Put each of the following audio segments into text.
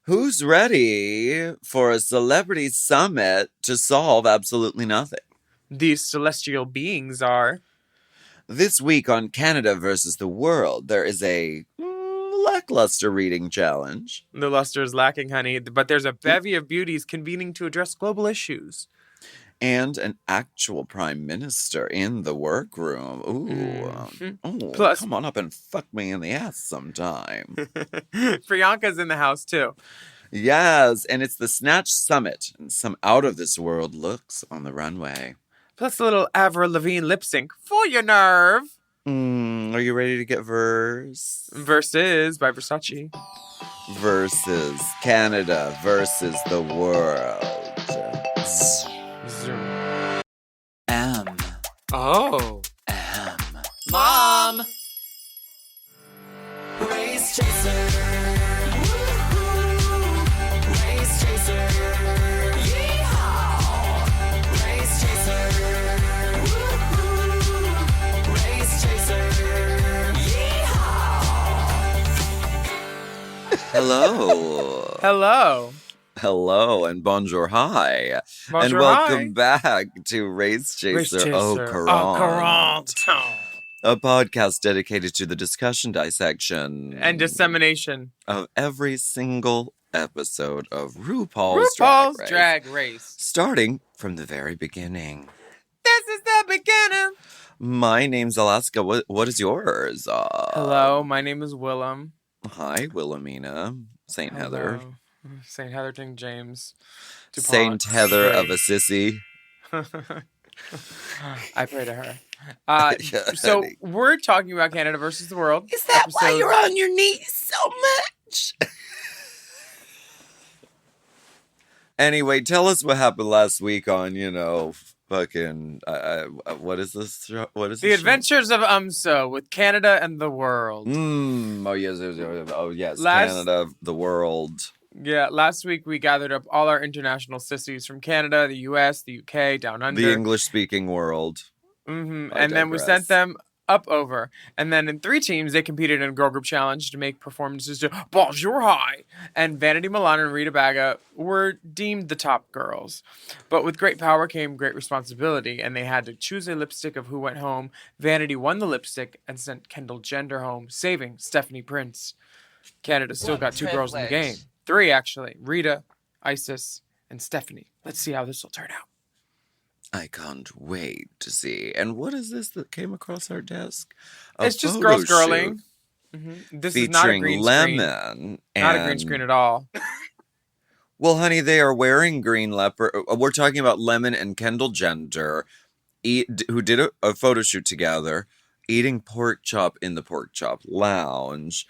Who's ready for a celebrity summit to solve absolutely nothing? These celestial beings are. This week on Canada versus the World, there is a lackluster reading challenge. The luster is lacking, honey, but there's a bevy of beauties convening to address global issues. And an actual prime minister in the workroom. Plus, come on up and fuck me in the ass sometime. Priyanka's in the house, too. Yes, and it's the Snatch Summit, and some out-of-this-world looks on the runway. Plus a little Avril Lavigne lip sync for your nerve. Are you ready to get verse? Versus by Versace. Versus Canada versus the world. Zoom. M. Oh. M. Mom! Race chaser. Race chaser. Yeehaw. Race chaser. Race chaser. Yeehaw. Hello. Hello. Hello and bonjour, hi. Bonjour, and welcome back to Race Chaser. Au Courant. A podcast dedicated to the discussion, dissection, And dissemination of every single episode of RuPaul's Drag Race. Starting from the very beginning. This is the beginning. My name's Alaska. What is yours? Hello, my name is Willam. Hi, Willamina. Saint Heather. Saint Heather King James. DuPont. Saint Heather of Assisi. I pray to her. Yeah, So honey. we're talking about Canada versus the world. Is that why you're on your knees so much? Anyway, tell us what happened last week on, fucking, what is this show? What is The this Adventures of Umso with Canada and the World. Oh, yes. Last- Canada, the world. Yeah, last week we gathered up all our international sissies from Canada, the US, the UK, down under. The English-speaking world. And I then we digress. sent them up over. And then in 3 teams, they competed in a girl group challenge to make performances to Bonjour High. And Vanity Milan and Rita Baga were deemed the top girls. But with great power came great responsibility, and they had to choose a lipstick of who went home. Vanity won the lipstick and sent Kendall Jenner home, saving Stephanie Prince. Canada still got 2 girls in the game. 3, actually. Rita, Isis, and Stephanie. Let's see how this will turn out. I can't wait to see. And what is this that came across our desk? It's just photo girls girling. shoot This is not a featuring green Lemon. screen. Not a green screen at all. Well, honey, they are wearing green leopard. We're talking about Lemon and Kendall Jenner, who did a photo shoot together, eating pork chop in the pork chop lounge.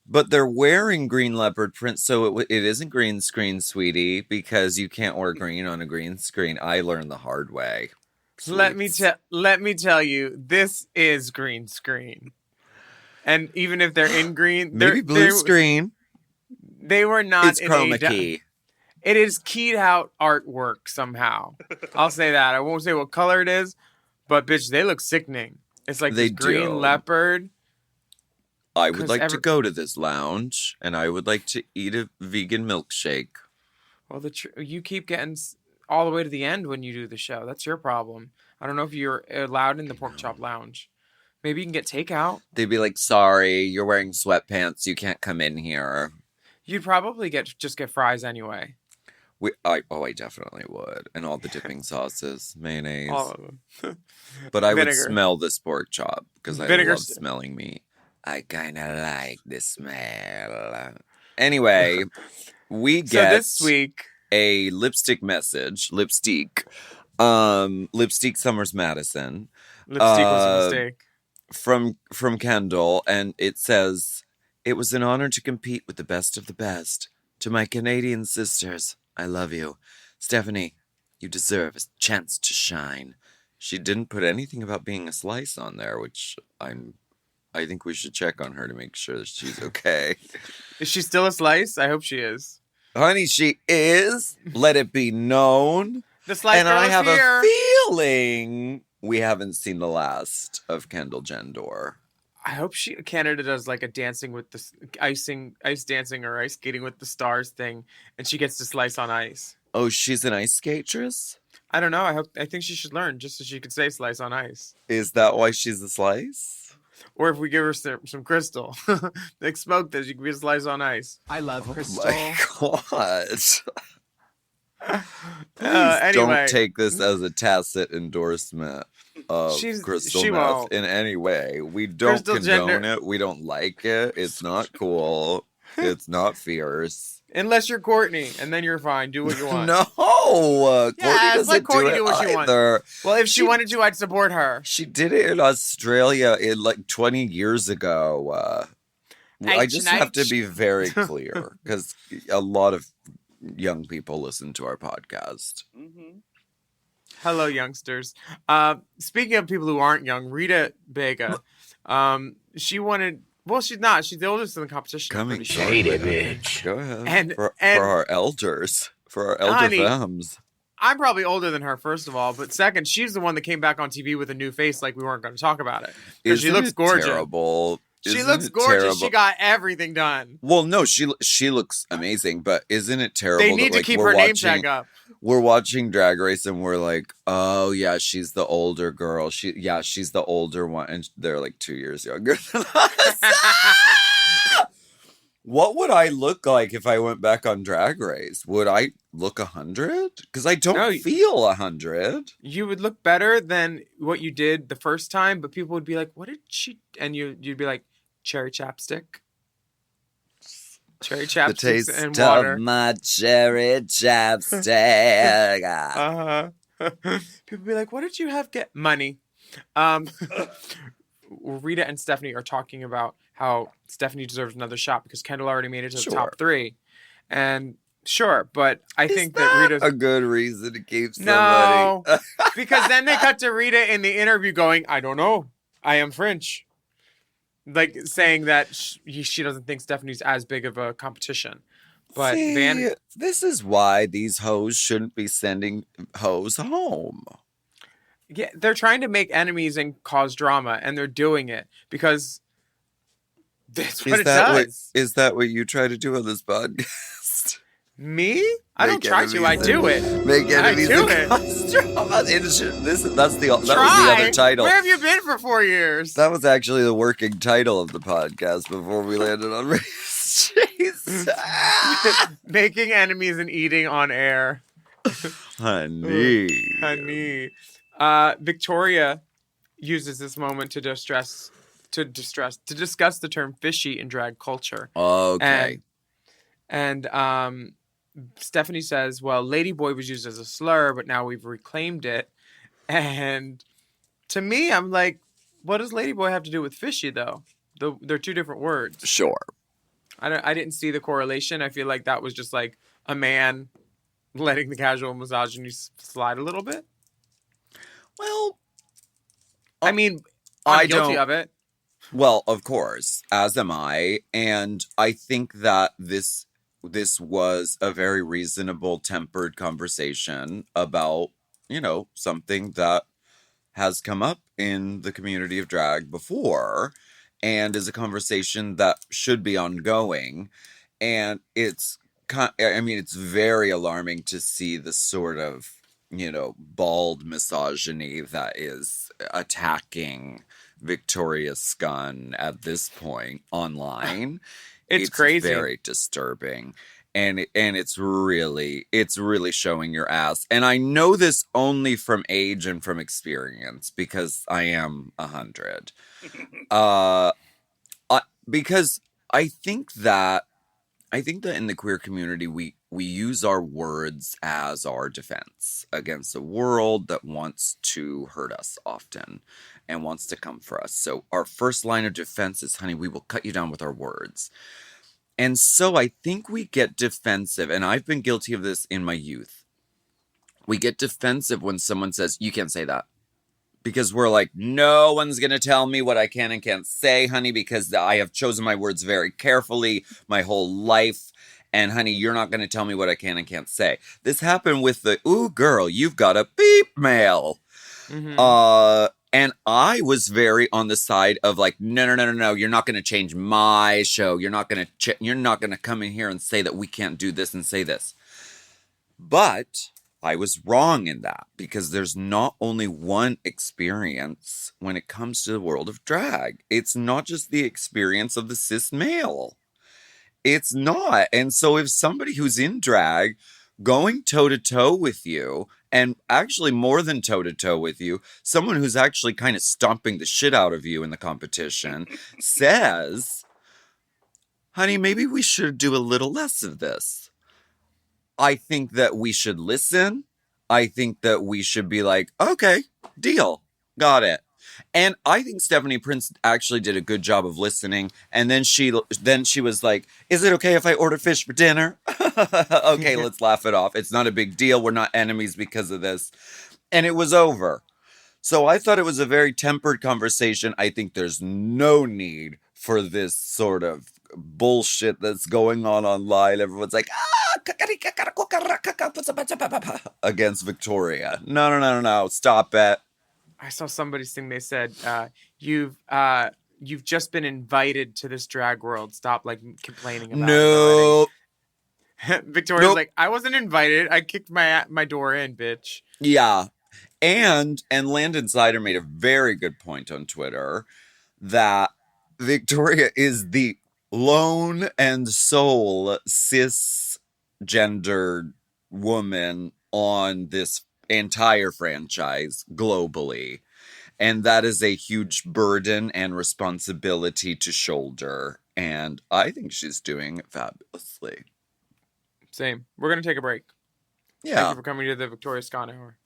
But they're wearing green leopard print, so it isn't green screen, sweetie, because you can't wear green on a green screen. I learned the hard way. Let me tell you, this is green screen. And even if they're in green, Maybe blue screen. They were not. It's chroma key. It is keyed out artwork somehow. I'll say that. I won't say what color it is, but bitch, they look sickening. It's like They this green do. leopard. I would like to go to this lounge, and I would like to eat a vegan milkshake. Well, you keep getting all the way to the end when you do the show. That's your problem. I don't know if you're allowed in the pork chop lounge. Maybe you can get takeout. They'd be like, sorry, you're wearing sweatpants. You can't come in here. You'd probably just get fries anyway. I definitely would. And all the dipping sauces, mayonnaise. All of them. But I Vinegar. would smell this pork chop because I Vinegar. love smelling meat. I kind of like the smell. Anyway, we So get this week, a lipstick message. Lipstick Summers Madison. lipstick was a mistake. From Kendall, and it says, "It was an honor to compete with the best of the best. To my Canadian sisters, I love you. Stephanie, you deserve a chance to shine." She didn't put anything about being a slice on there, which I think we should check on her to make sure that she's okay. Is she still a slice? I hope she is. Honey, she is. Let it be known. The slice And girl I is have here. a feeling we haven't seen the last of Kendall Jenner. I hope Canada does like a dancing with the ice dancing or ice skating with the stars thing, and she gets to slice on ice. Oh, she's an ice skatress? I don't know. I think she should learn just so she could say slice on ice. Is that why she's a slice? Or if we give her some crystal, like smoke that she can be a slice on ice. I love crystal. My God. Please Anyway, don't take this as a tacit endorsement of crystal she meth won't. in any way. We don't Crystal condone gender- it. We don't like it. It's not cool. It's not fierce. Unless you're Courtney, and then you're fine. Do what you want. No, Courtney it's doesn't like Courtney do do it what she wants. either. Well, if she wanted to, I'd support her. She did it in Australia in like 20 years ago. I just have to be very clear because a lot of young people listen to our podcast. Hello, youngsters. Speaking of people who aren't young, Rita Vega, she wanted. Well, she's not. She's the oldest in the competition. I'm Coming pretty sure. shortly. Bitch. Go ahead. And- for and- our elders. For our elder Honey, femmes. I'm probably older than her, first of all, but second, she's the one that came back on TV with a new face, like we weren't going to talk about it because she Isn't looks it gorgeous. terrible? She Isn't looks it gorgeous. terrible? She got everything done. Well, no, she looks amazing, but isn't it terrible? They need that, to keep we're her name watching- tag up. We're watching Drag Race and we're like, oh yeah, she's the older girl. She's the older one, and they're like 2 years younger than us. What would I look like if I went back on Drag Race? Would I look 100? Because I don't No, feel 100. You would look better than what you did the first time, but people would be like, "What did she?" And you'd be like, "Cherry chapstick." Cherry The chapstick taste and water. of my cherry chapstick. People be like, "What did you have? Get money." Rita and Stephanie are talking about how Stephanie deserves another shot because Kendall already made it to the Sure. top 3, and sure, but I Is think that Rita's a good reason to keep somebody. no, because then they cut to Rita in the interview going, "I don't know, I am French." Like saying that she doesn't think Stephanie's as big of a competition. But See, this is why these hoes shouldn't be sending hoes home. Yeah, they're trying to make enemies and cause drama, and they're doing it because that's what it does. Is that what you try to do on this podcast? Me? I don't Make try to. I enemies do and- it. Make enemies do and it. cause drama. That was the Try? other title. Where have you been for 4 years? That was actually the working title of the podcast before we landed on race chase. Making enemies and eating on air. Honey. Honey. Victoria uses this moment to discuss the term fishy in drag culture. Okay. And Stephanie says, well, ladyboy was used as a slur, but now we've reclaimed it. And to me, I'm like, what does ladyboy have to do with fishy, though? They're two different words. Sure. I didn't see the correlation. I feel like that was just like a man letting the casual misogyny slide a little bit. Well, I mean, I I'm guilty don't- of it. Well, of course, as am I, and I think that this was a very reasonable, tempered conversation about, something that has come up in the community of drag before, and is a conversation that should be ongoing. And it's very alarming to see the sort of, bald misogyny that is attacking Victoria Scunn at this point online. It's crazy. Very disturbing. And it's really showing your ass. And I know this only from age and from experience because I am 100. Because I think that in the queer community we use our words as our defense against a world that wants to hurt us often and wants to come for us. So our first line of defense is, honey, we will cut you down with our words. And so I think we get defensive, and I've been guilty of this in my youth. We get defensive when someone says, you can't say that. Because we're like, no one's going to tell me what I can and can't say, honey, because I have chosen my words very carefully my whole life. And honey, you're not going to tell me what I can and can't say. This happened with the, ooh, girl, you've got a beep mail. Mm-hmm. And I was very on the side of like, no. You're not going to change my show. You're not going to come in here and say that we can't do this and say this. But I was wrong in that, because there's not only one experience when it comes to the world of drag. It's not just the experience of the cis male. It's not. And so if somebody who's in drag going toe to toe with you, and actually more than toe to toe with you, someone who's actually kind of stomping the shit out of you in the competition says, honey, maybe we should do a little less of this. I think that we should listen. I think that we should be like, okay, deal. Got it. And I think Stephanie Prince actually did a good job of listening. And then she was like, is it okay if I order fish for dinner? Okay, let's laugh it off. It's not a big deal. We're not enemies because of this. And it was over. So I thought it was a very tempered conversation. I think there's no need for this sort of bullshit that's going on online. Everyone's like, against Victoria. No. Stop it. I saw somebody's thing. They said, you've just been invited to this drag world. Stop like complaining about No. it. Victoria's Nope. like, I wasn't invited. I kicked my door in, bitch. Yeah. And Landon Sider made a very good point on Twitter that Victoria is the lone and sole cisgendered woman on this entire franchise globally. And that is a huge burden and responsibility to shoulder. And I think she's doing it fabulously. Same. We're going to take a break. Thank Yeah. you for coming to the Victoria Scott Hour.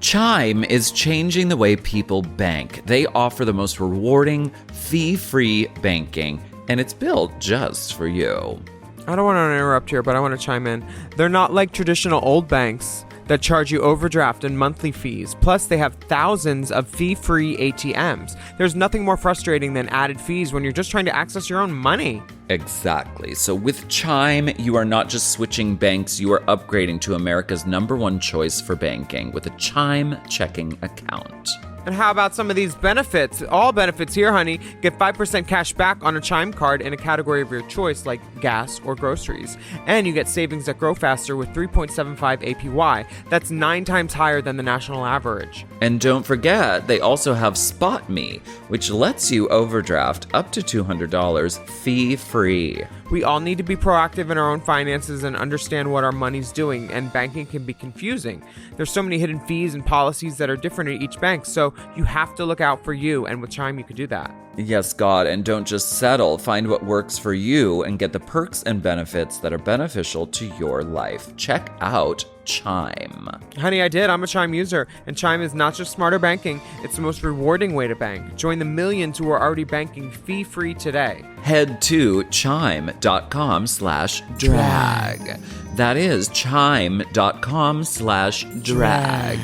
Chime is changing the way people bank. They offer the most rewarding, fee-free banking, and it's built just for you. I don't want to interrupt here, but I want to chime in. They're not like traditional old banks that charge you overdraft and monthly fees. Plus, they have thousands of fee-free ATMs. There's nothing more frustrating than added fees when you're just trying to access your own money. Exactly. So with Chime, you are not just switching banks, you are upgrading to America's #1 choice for banking with a Chime checking account. And how about some of these benefits? All benefits here, honey. Get 5% cash back on a Chime card in a category of your choice, like gas or groceries. And you get savings that grow faster with 3.75 APY. That's 9 times higher than the national average. And don't forget, they also have Spot Me, which lets you overdraft up to $200 fee-free. We all need to be proactive in our own finances and understand what our money's doing, and banking can be confusing. There's so many hidden fees and policies that are different at each bank, so you have to look out for you, and with Chime you could do that. Yes, God, and don't just settle. Find what works for you and get the perks and benefits that are beneficial to your life. Check out Chime. Honey, I did. I'm a Chime user, and Chime is not just smarter banking, it's the most rewarding way to bank. Join the millions who are already banking fee-free today. Head to chime.com/drag. That is chime.com/drag.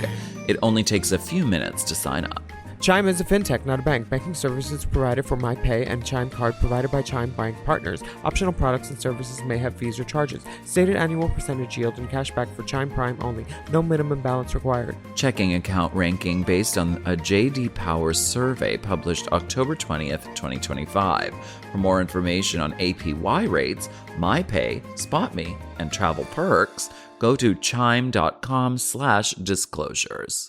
It only takes a few minutes to sign up. Chime is a fintech, not a bank. Banking services provided for MyPay and Chime Card provided by Chime Bank Partners. Optional products and services may have fees or charges. Stated annual percentage yield and cashback for Chime Prime only. No minimum balance required. Checking account ranking based on a J.D. Power survey published October 20th, 2025. For more information on APY rates, MyPay, SpotMe, and travel perks, go to chime.com/disclosures.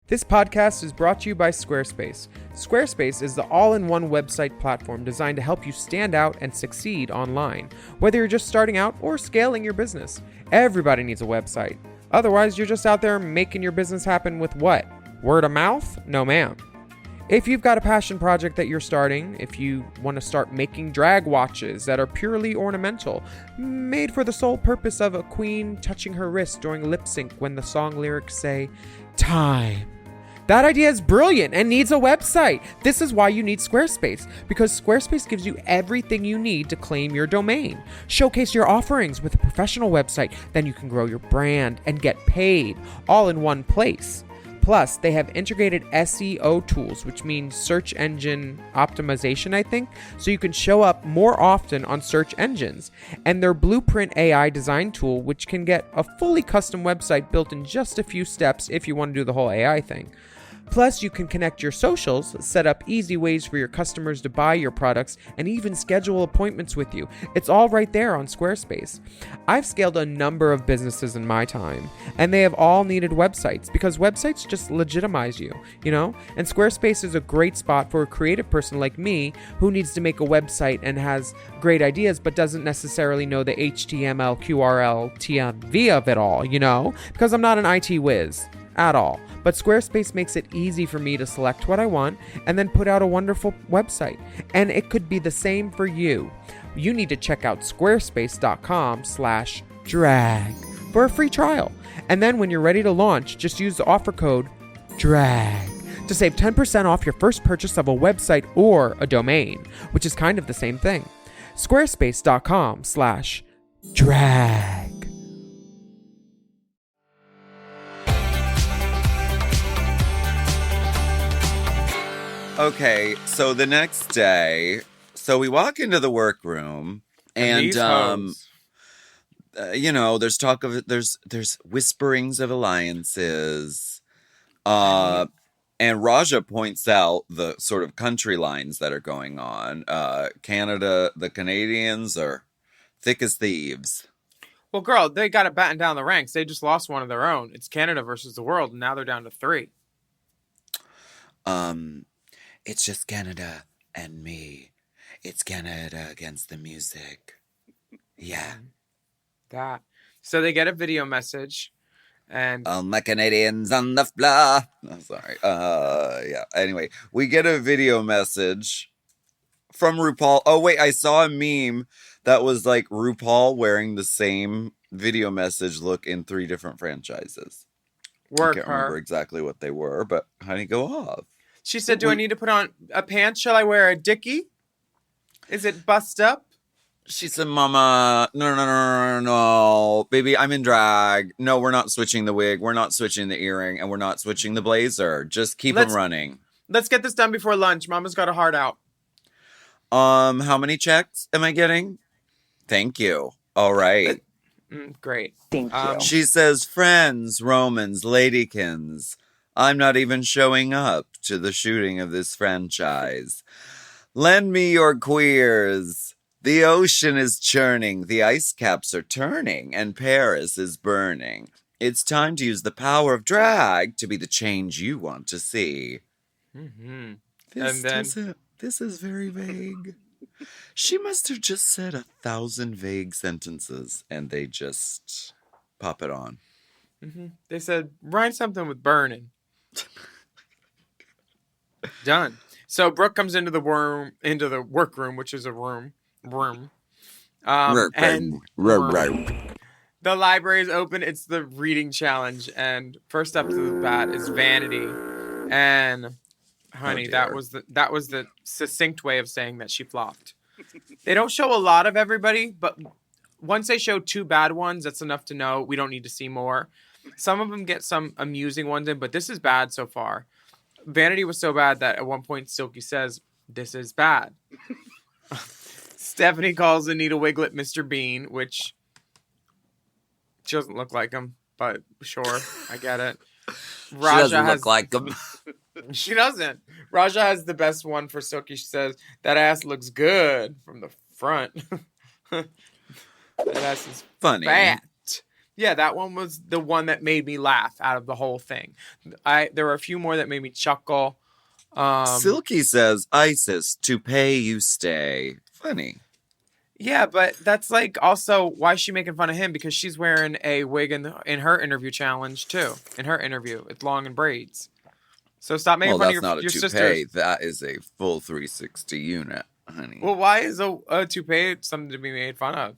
This podcast is brought to you by Squarespace. Squarespace is the all-in-one website platform designed to help you stand out and succeed online. Whether you're just starting out or scaling your business, everybody needs a website. Otherwise, you're just out there making your business happen with what? Word of mouth? No, ma'am. If you've got a passion project that you're starting, if you want to start making drag watches that are purely ornamental, made for the sole purpose of a queen touching her wrist during lip sync when the song lyrics say, time. That idea is brilliant and needs a website. This is why you need Squarespace, because Squarespace gives you everything you need to claim your domain. Showcase your offerings with a professional website, then you can grow your brand and get paid all in one place. Plus, they have integrated SEO tools, which means search engine optimization, I think, so you can show up more often on search engines. And their Blueprint AI design tool, which can get a fully custom website built in just a few steps if you want to do the whole AI thing. Plus, you can connect your socials, set up easy ways for your customers to buy your products, and even schedule appointments with you. It's all right there on Squarespace. I've scaled a number of businesses in my time, and they have all needed websites because websites just legitimize you, you know? And Squarespace is a great spot for a creative person like me who needs to make a website and has great ideas but doesn't necessarily know the HTML, QRL, TMV of it all, you know? Because I'm not an IT whiz at all. But Squarespace makes it easy for me to select what I want and then put out a wonderful website. And it could be the same for you. You need to check out squarespace.com/drag for a free trial. And then when you're ready to launch, just use the offer code DRAG to save 10% off your first purchase of a website or a domain, which is kind of the same thing. Squarespace.com/drag. Okay, so the next day, so we walk into the workroom, and these hoes. there's talk of there's whisperings of alliances, and Raja points out the sort of country lines that are going on. Canada, the Canadians are thick as thieves. Well, girl, they got to batten down the ranks. They just lost one of their own. It's Canada versus the world, and now they're down to 3. It's just Canada and me. It's Canada against the music. Yeah. That. So they get a video message, and All my Canadians on the floor. Oh, sorry. Yeah. Anyway, we get a video message from RuPaul. Oh, wait, I saw a meme that was like RuPaul wearing the same video message look in 3 different franchises. work I can't remember her. exactly what they were, but honey, go off. She said, "Do I need to put on a pants? Shall I wear a dickie? Is it bust up?" She said, Mama, no. Baby, I'm in drag. No, we're not switching the wig. We're not switching the earring. And we're not switching the blazer. Just keep them running. Let's get this done before lunch. Mama's got a heart out. How many checks am I getting? Thank you. All right. Great. Thank you. She says, friends, Romans, ladykins, I'm not even showing up to the shooting of this franchise. Lend me your queers. The ocean is churning, the ice caps are turning, and Paris is burning. It's time to use the power of drag to be the change you want to see. Mm-hmm. This is very vague. She must have just said 1,000 vague sentences, and they just pop it on. Mm-hmm. They said, write something with burning. Done. So Brooke comes into the workroom, which is a room. And the library is open. It's the reading challenge, and first up to the bat is Vanity. And honey, that was the succinct way of saying that she flopped. They don't show a lot of everybody, but once they show 2 bad ones, that's enough to know we don't need to see more. Some of them get some amusing ones in, but this is bad so far. Vanity was so bad that at one point Silky says, "This is bad." Stephanie calls Anita Wiglet Mr. Bean, which she doesn't look like him, but sure, I get it. Raja she doesn't look like him. She doesn't. Raja has the best one for Silky. She says, "That ass looks good from the front." That ass is Funny. fat. Yeah, that one was the one that made me laugh out of the whole thing. There were a few more that made me chuckle. Silky says, ISIS, to pay you stay. Funny. Yeah, but that's like also why is she making fun of him? Because she's wearing a wig in her interview challenge too. In her interview, it's long in braids. So stop making fun of your toupee. sisters. That is a full 360 unit, honey. Well, why is a toupee something to be made fun of?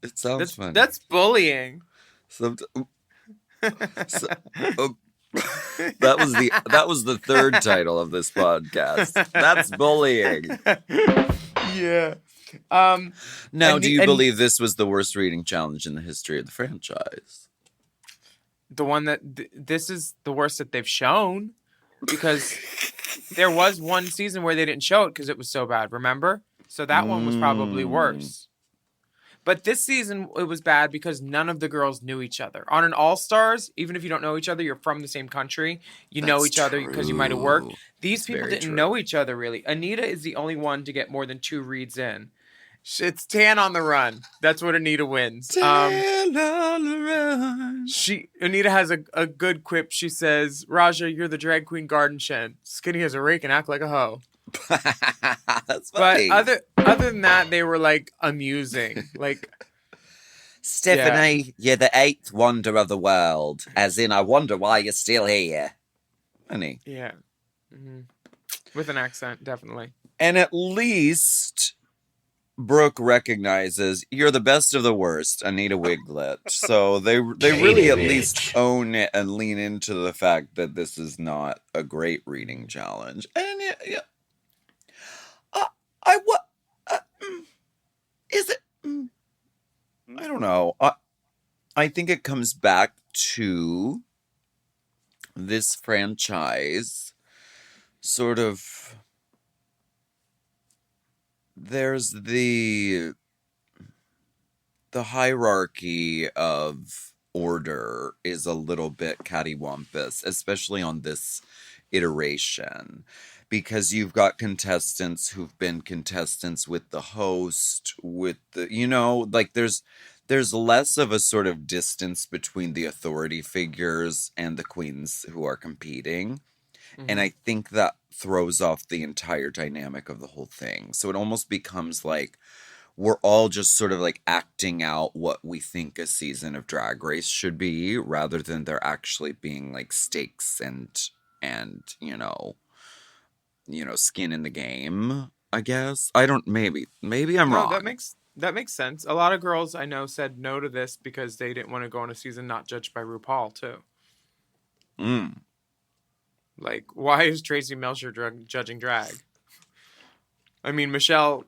It sounds funny. That's bullying. That was the 3rd title of this podcast. That's bullying. Yeah. Now, do you believe this was the worst reading challenge in the history of the franchise? the one that this is the worst that they've shown, because there was one season where they didn't show it because it was so bad. Remember? So that one was probably worse. But this season, it was bad because none of the girls knew each other. On an All-Stars, even if you don't know each other, you're from the same country. You know each other because you might have worked. These people didn't know each other, really. Anita is the only one to get more than 2 reads in. It's Tan on the Run. That's what Anita wins. Tan on the Run. Anita has a good quip. She says, Raja, you're the drag queen garden shed. Skinny as a rake and act like a hoe. That's funny. But other than that, they were like amusing. Like, Stephanie, you're the 8th wonder of the world. As in, I wonder why you're still here. Honey. Yeah. Mm-hmm. With an accent, definitely. And at least Brooke recognizes you're the best of the worst, Anita Wiglet. So they really at least own it and lean into the fact that this is not a great reading challenge. And yeah. Is it? I don't know. I think it comes back to this franchise sort of. There's the hierarchy of order is a little bit cattywampus, especially on this iteration. Because you've got contestants who've been contestants with the host, with the, like there's less of a sort of distance between the authority figures and the queens who are competing. Mm-hmm. And I think that throws off the entire dynamic of the whole thing. So it almost becomes like we're all just sort of like acting out what we think a season of Drag Race should be, rather than there actually being like stakes and skin in the game, I guess. I don't, maybe I'm wrong. That makes sense. A lot of girls I know said no to this because they didn't want to go on a season not judged by RuPaul, too. Like, why is Tracy Melcher judging drag? I mean, Michelle,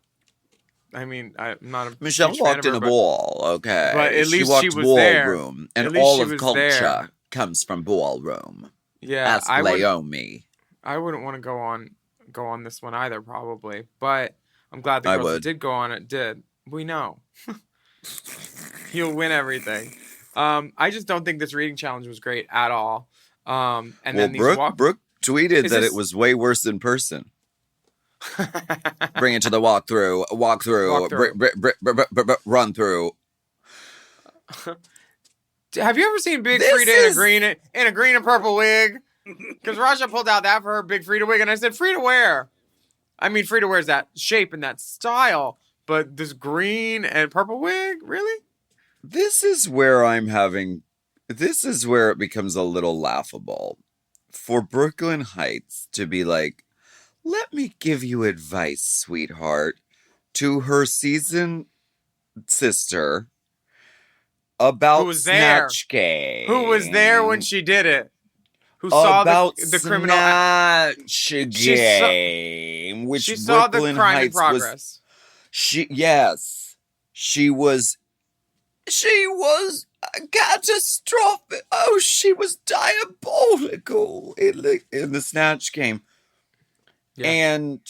I'm not a Michelle walked in a ball, okay. But at least she was ballroom, there. And all of culture comes from ballroom. Yeah. Ask Laomi. I wouldn't want to go on this one either, probably. But I'm glad the girls that did go on it did. We know. You'll win everything. I just don't think this reading challenge was great at all. Then Brooke tweeted that it was way worse in person. Bring it to the walk through, run through. Have you ever seen Big Frida in a green and purple wig? Because Raja pulled out that for her Big Frida wig, and I said, Frida wear. I mean, Frida wears that shape and that style, but this green and purple wig, really? This is where it becomes a little laughable. For Brooklyn Heights to be like, let me give you advice, sweetheart, to her season sister about Snatch Game. Who was there when she did it? Who saw the criminal Snatch Game, which she saw Brooklyn the crime Heights in progress. She was catastrophic. Oh, she was diabolical in the Snatch Game. Yeah. And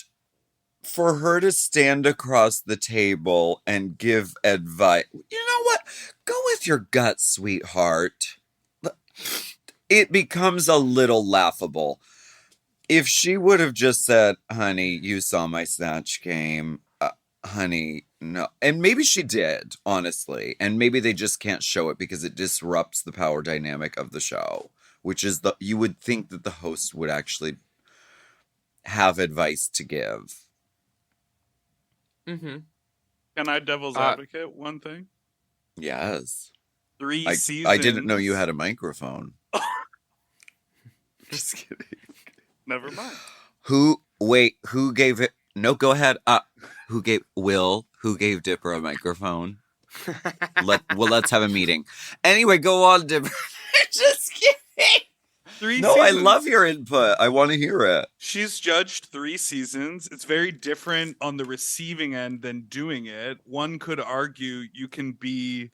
for her to stand across the table and give advice, you know what? Go with your gut, sweetheart. It becomes a little laughable. If she would have just said, honey, you saw my Snatch Game. Honey, no. And maybe she did, honestly. And maybe they just can't show it because it disrupts the power dynamic of the show. Which is you would think that the host would actually have advice to give. Mm-hmm. Can I devil's advocate one thing? Yes. 3 seasons. I didn't know you had a microphone. Just kidding. Never mind. Who gave it? No, go ahead. Who gave Dipper a microphone? Let's have a meeting. Anyway, go on, Dipper. Just kidding. 3 No, I seasons. love your input. I want to hear it. She's judged 3 seasons. It's very different on the receiving end than doing it. One could argue you can be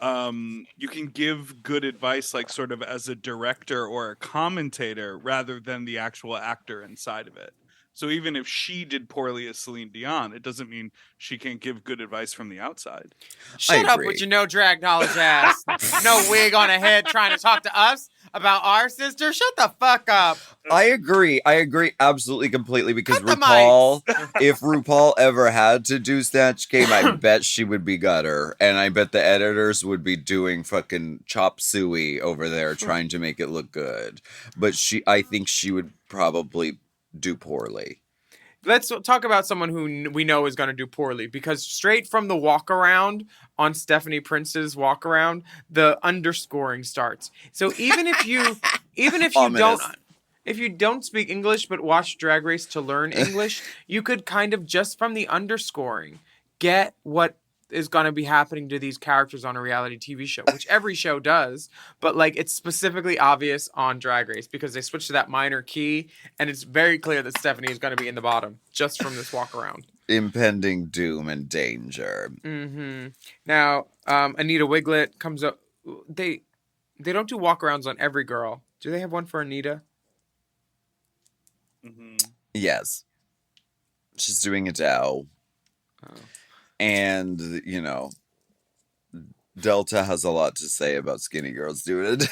you can give good advice like sort of as a director or a commentator rather than the actual actor inside of it. So even if she did poorly as Celine Dion, it doesn't mean she can't give good advice from the outside. Shut up agree. with your no drag knowledge ass. No wig on a head trying to talk to us about our sister. Shut the fuck up. I agree absolutely completely because Cut the RuPaul, if RuPaul ever had to do Snatch Game, I bet she would be gutter. And I bet the editors would be doing fucking chop suey over there trying to make it look good. But I think she would probably do poorly. Let's talk about someone who we know is going to do poorly, because straight from the walk around on Stephanie Prince's walk around, the underscoring starts. So even if you don't speak English but watch Drag Race to learn English, you could kind of just from the underscoring get what is going to be happening to these characters on a reality TV show, which every show does, but like it's specifically obvious on Drag Race because they switched to that minor key and it's very clear that Stephanie is going to be in the bottom just from this walk around. Impending doom and danger. Mm-hmm. Now, Anita Wiglet comes up. They don't do walk arounds on every girl. Do they have one for Anita? Mm-hmm. Yes. She's doing Adele. Oh. And, Delta has a lot to say about skinny girls doing it.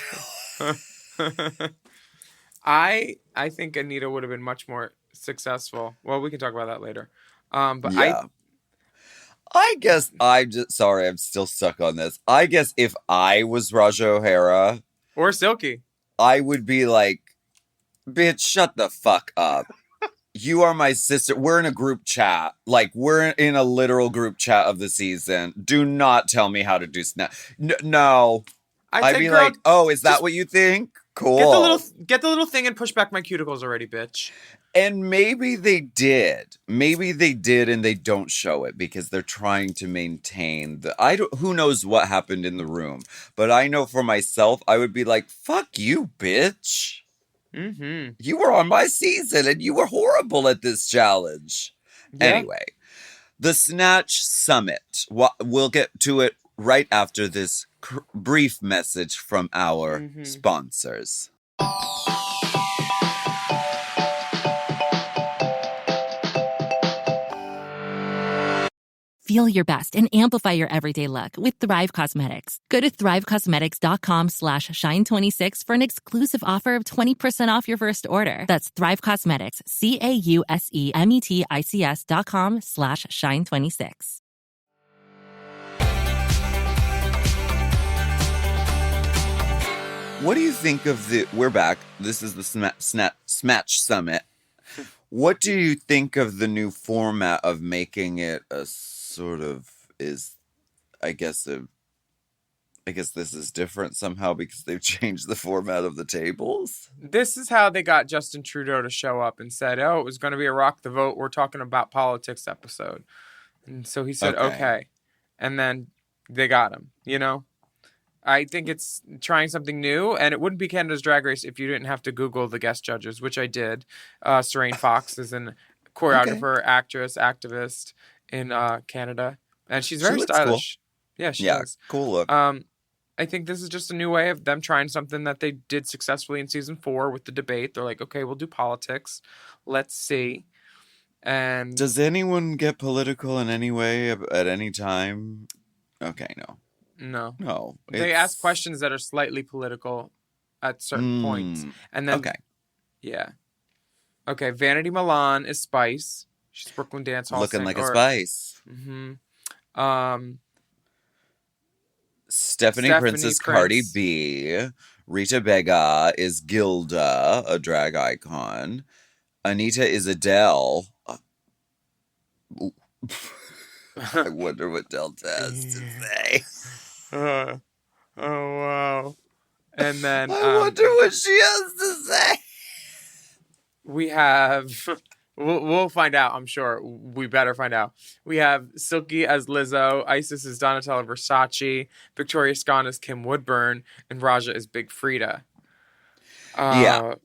I think Anita would have been much more successful. Well, we can talk about that later. But yeah. I guess I'm still stuck on this. I guess if I was Raja O'Hara or Silky, I would be like, bitch, shut the fuck up. You are my sister. We're in a group chat. Like, we're in a literal group chat of the season. Do not tell me how to do Snatch. No. I'd be like, oh, is that what you think? Cool. Get the little thing and push back my cuticles already, bitch. And maybe they did. Maybe they did and they don't show it because they're trying to maintain who knows what happened in the room. But I know for myself, I would be like, fuck you, bitch. Mm-hmm. You were on my season and you were horrible at this challenge. Yeah. Anyway, the Snatch Summit. We'll get to it right after this brief message from our sponsors. Feel your best and amplify your everyday look with Thrive Cosmetics. Go to thrivecosmetics.com/shine26 for an exclusive offer of 20% off your first order. That's Thrive Cosmetics, CAUSEMETICS.com/shine26. What do you think of we're back. This is the Snatch Summit. What do you think of the new format of making it a sort of I guess this is different somehow because they've changed the format of the tables? This is how they got Justin Trudeau to show up and said, oh, it was going to be a rock the vote. We're talking about politics episode. And so he said, okay. And then they got him, I think it's trying something new, and it wouldn't be Canada's Drag Race if you didn't have to Google the guest judges, which I did. Serene Fox is a choreographer, actress, activist in Canada, and she's very stylish. Cool. Yeah, she is. Cool look. I think this is just a new way of them trying something that they did successfully in season 4 with the debate. They're like, okay, we'll do politics. Let's see. And does anyone get political in any way at any time? Okay, no. No. They ask questions that are slightly political at certain points. And then yeah. Okay, Vanity Milan is Spice. She's Brooklyn Dance Hall looking like a Spice. Mm-hmm. Stephanie Prince is Cardi B. Rita Bega is Gilda, a drag icon. Anita is Adele. I wonder what Delta has to say. Oh wow! And then I wonder what she has to say. We have. We'll find out. I'm sure we better find out. We have Silky as Lizzo, Isis is Donatella Versace, Victoria Scott as Kim Woodburn, and Raja is Big Frida. Uh,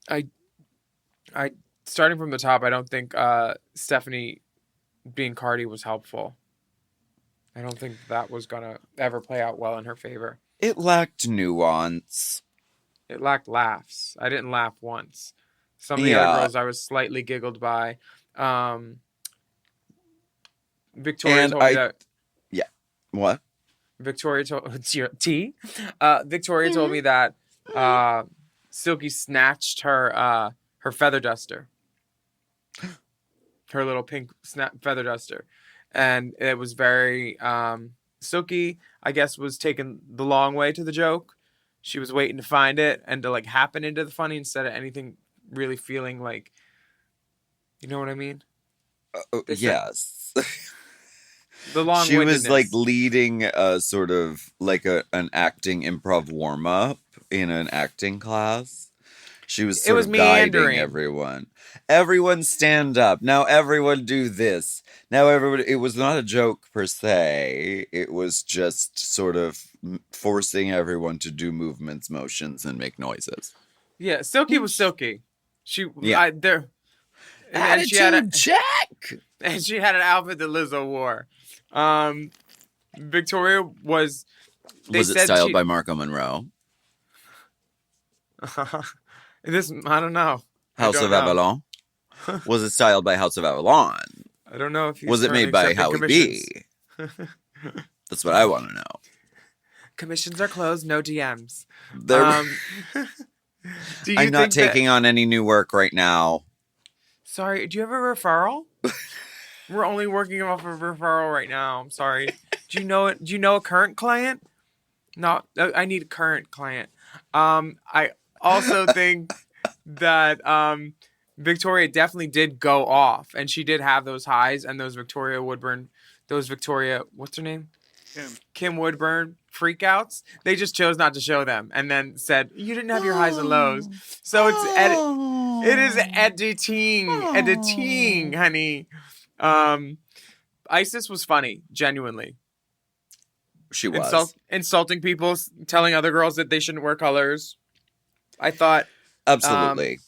I, I starting from the top. I don't think Stephanie being Cardi was helpful. I don't think that was gonna ever play out well in her favor. It lacked nuance. It lacked laughs. I didn't laugh once. Some of the Yeah. other girls I was slightly giggled by. Victoria And told me I- that. What? Victoria told Victoria told me that Silky snatched her feather duster, her little pink feather duster, and it was very Silky. I guess was taking the long way to the joke. She was waiting to find it and to like happen into the funny instead of anything really feeling like, you know what I mean? They said- Yes. The long. She was like leading a sort of like an acting improv warm up in an acting class. She was sort was of guiding meandering. everyone. Everyone stand up. Now everyone do this. Now everyone. It was not a joke per se. It was just sort of forcing everyone to do movements, motions, and make noises. Yeah, Silky was Silky. She Yeah. and she had a, check. and she had an outfit that Lizzo wore. Victoria was. They Was it said styled she- by Marco Monroe? This I don't know. I House don't of know. Avalon? Was it styled by House of Avalon? I don't know if he's Was it made currently by accepting Howie commissions. B? That's what I want to know. Commissions are closed. No DMs. There- Do you I'm not think that- taking on any new work right now. Sorry, do you have a referral? We're only working off of referral right now. I'm sorry. Do you know it? Do you know a current client? No, I need a current client. I also think that Victoria definitely did go off, and she did have those highs and those Victoria, what's her name? Kim Woodburn freakouts. They just chose not to show them, and then said you didn't have your highs and lows. So it is editing, honey. Isis was funny, genuinely. She was. Insulting people, telling other girls that they shouldn't wear colors. I thought Absolutely.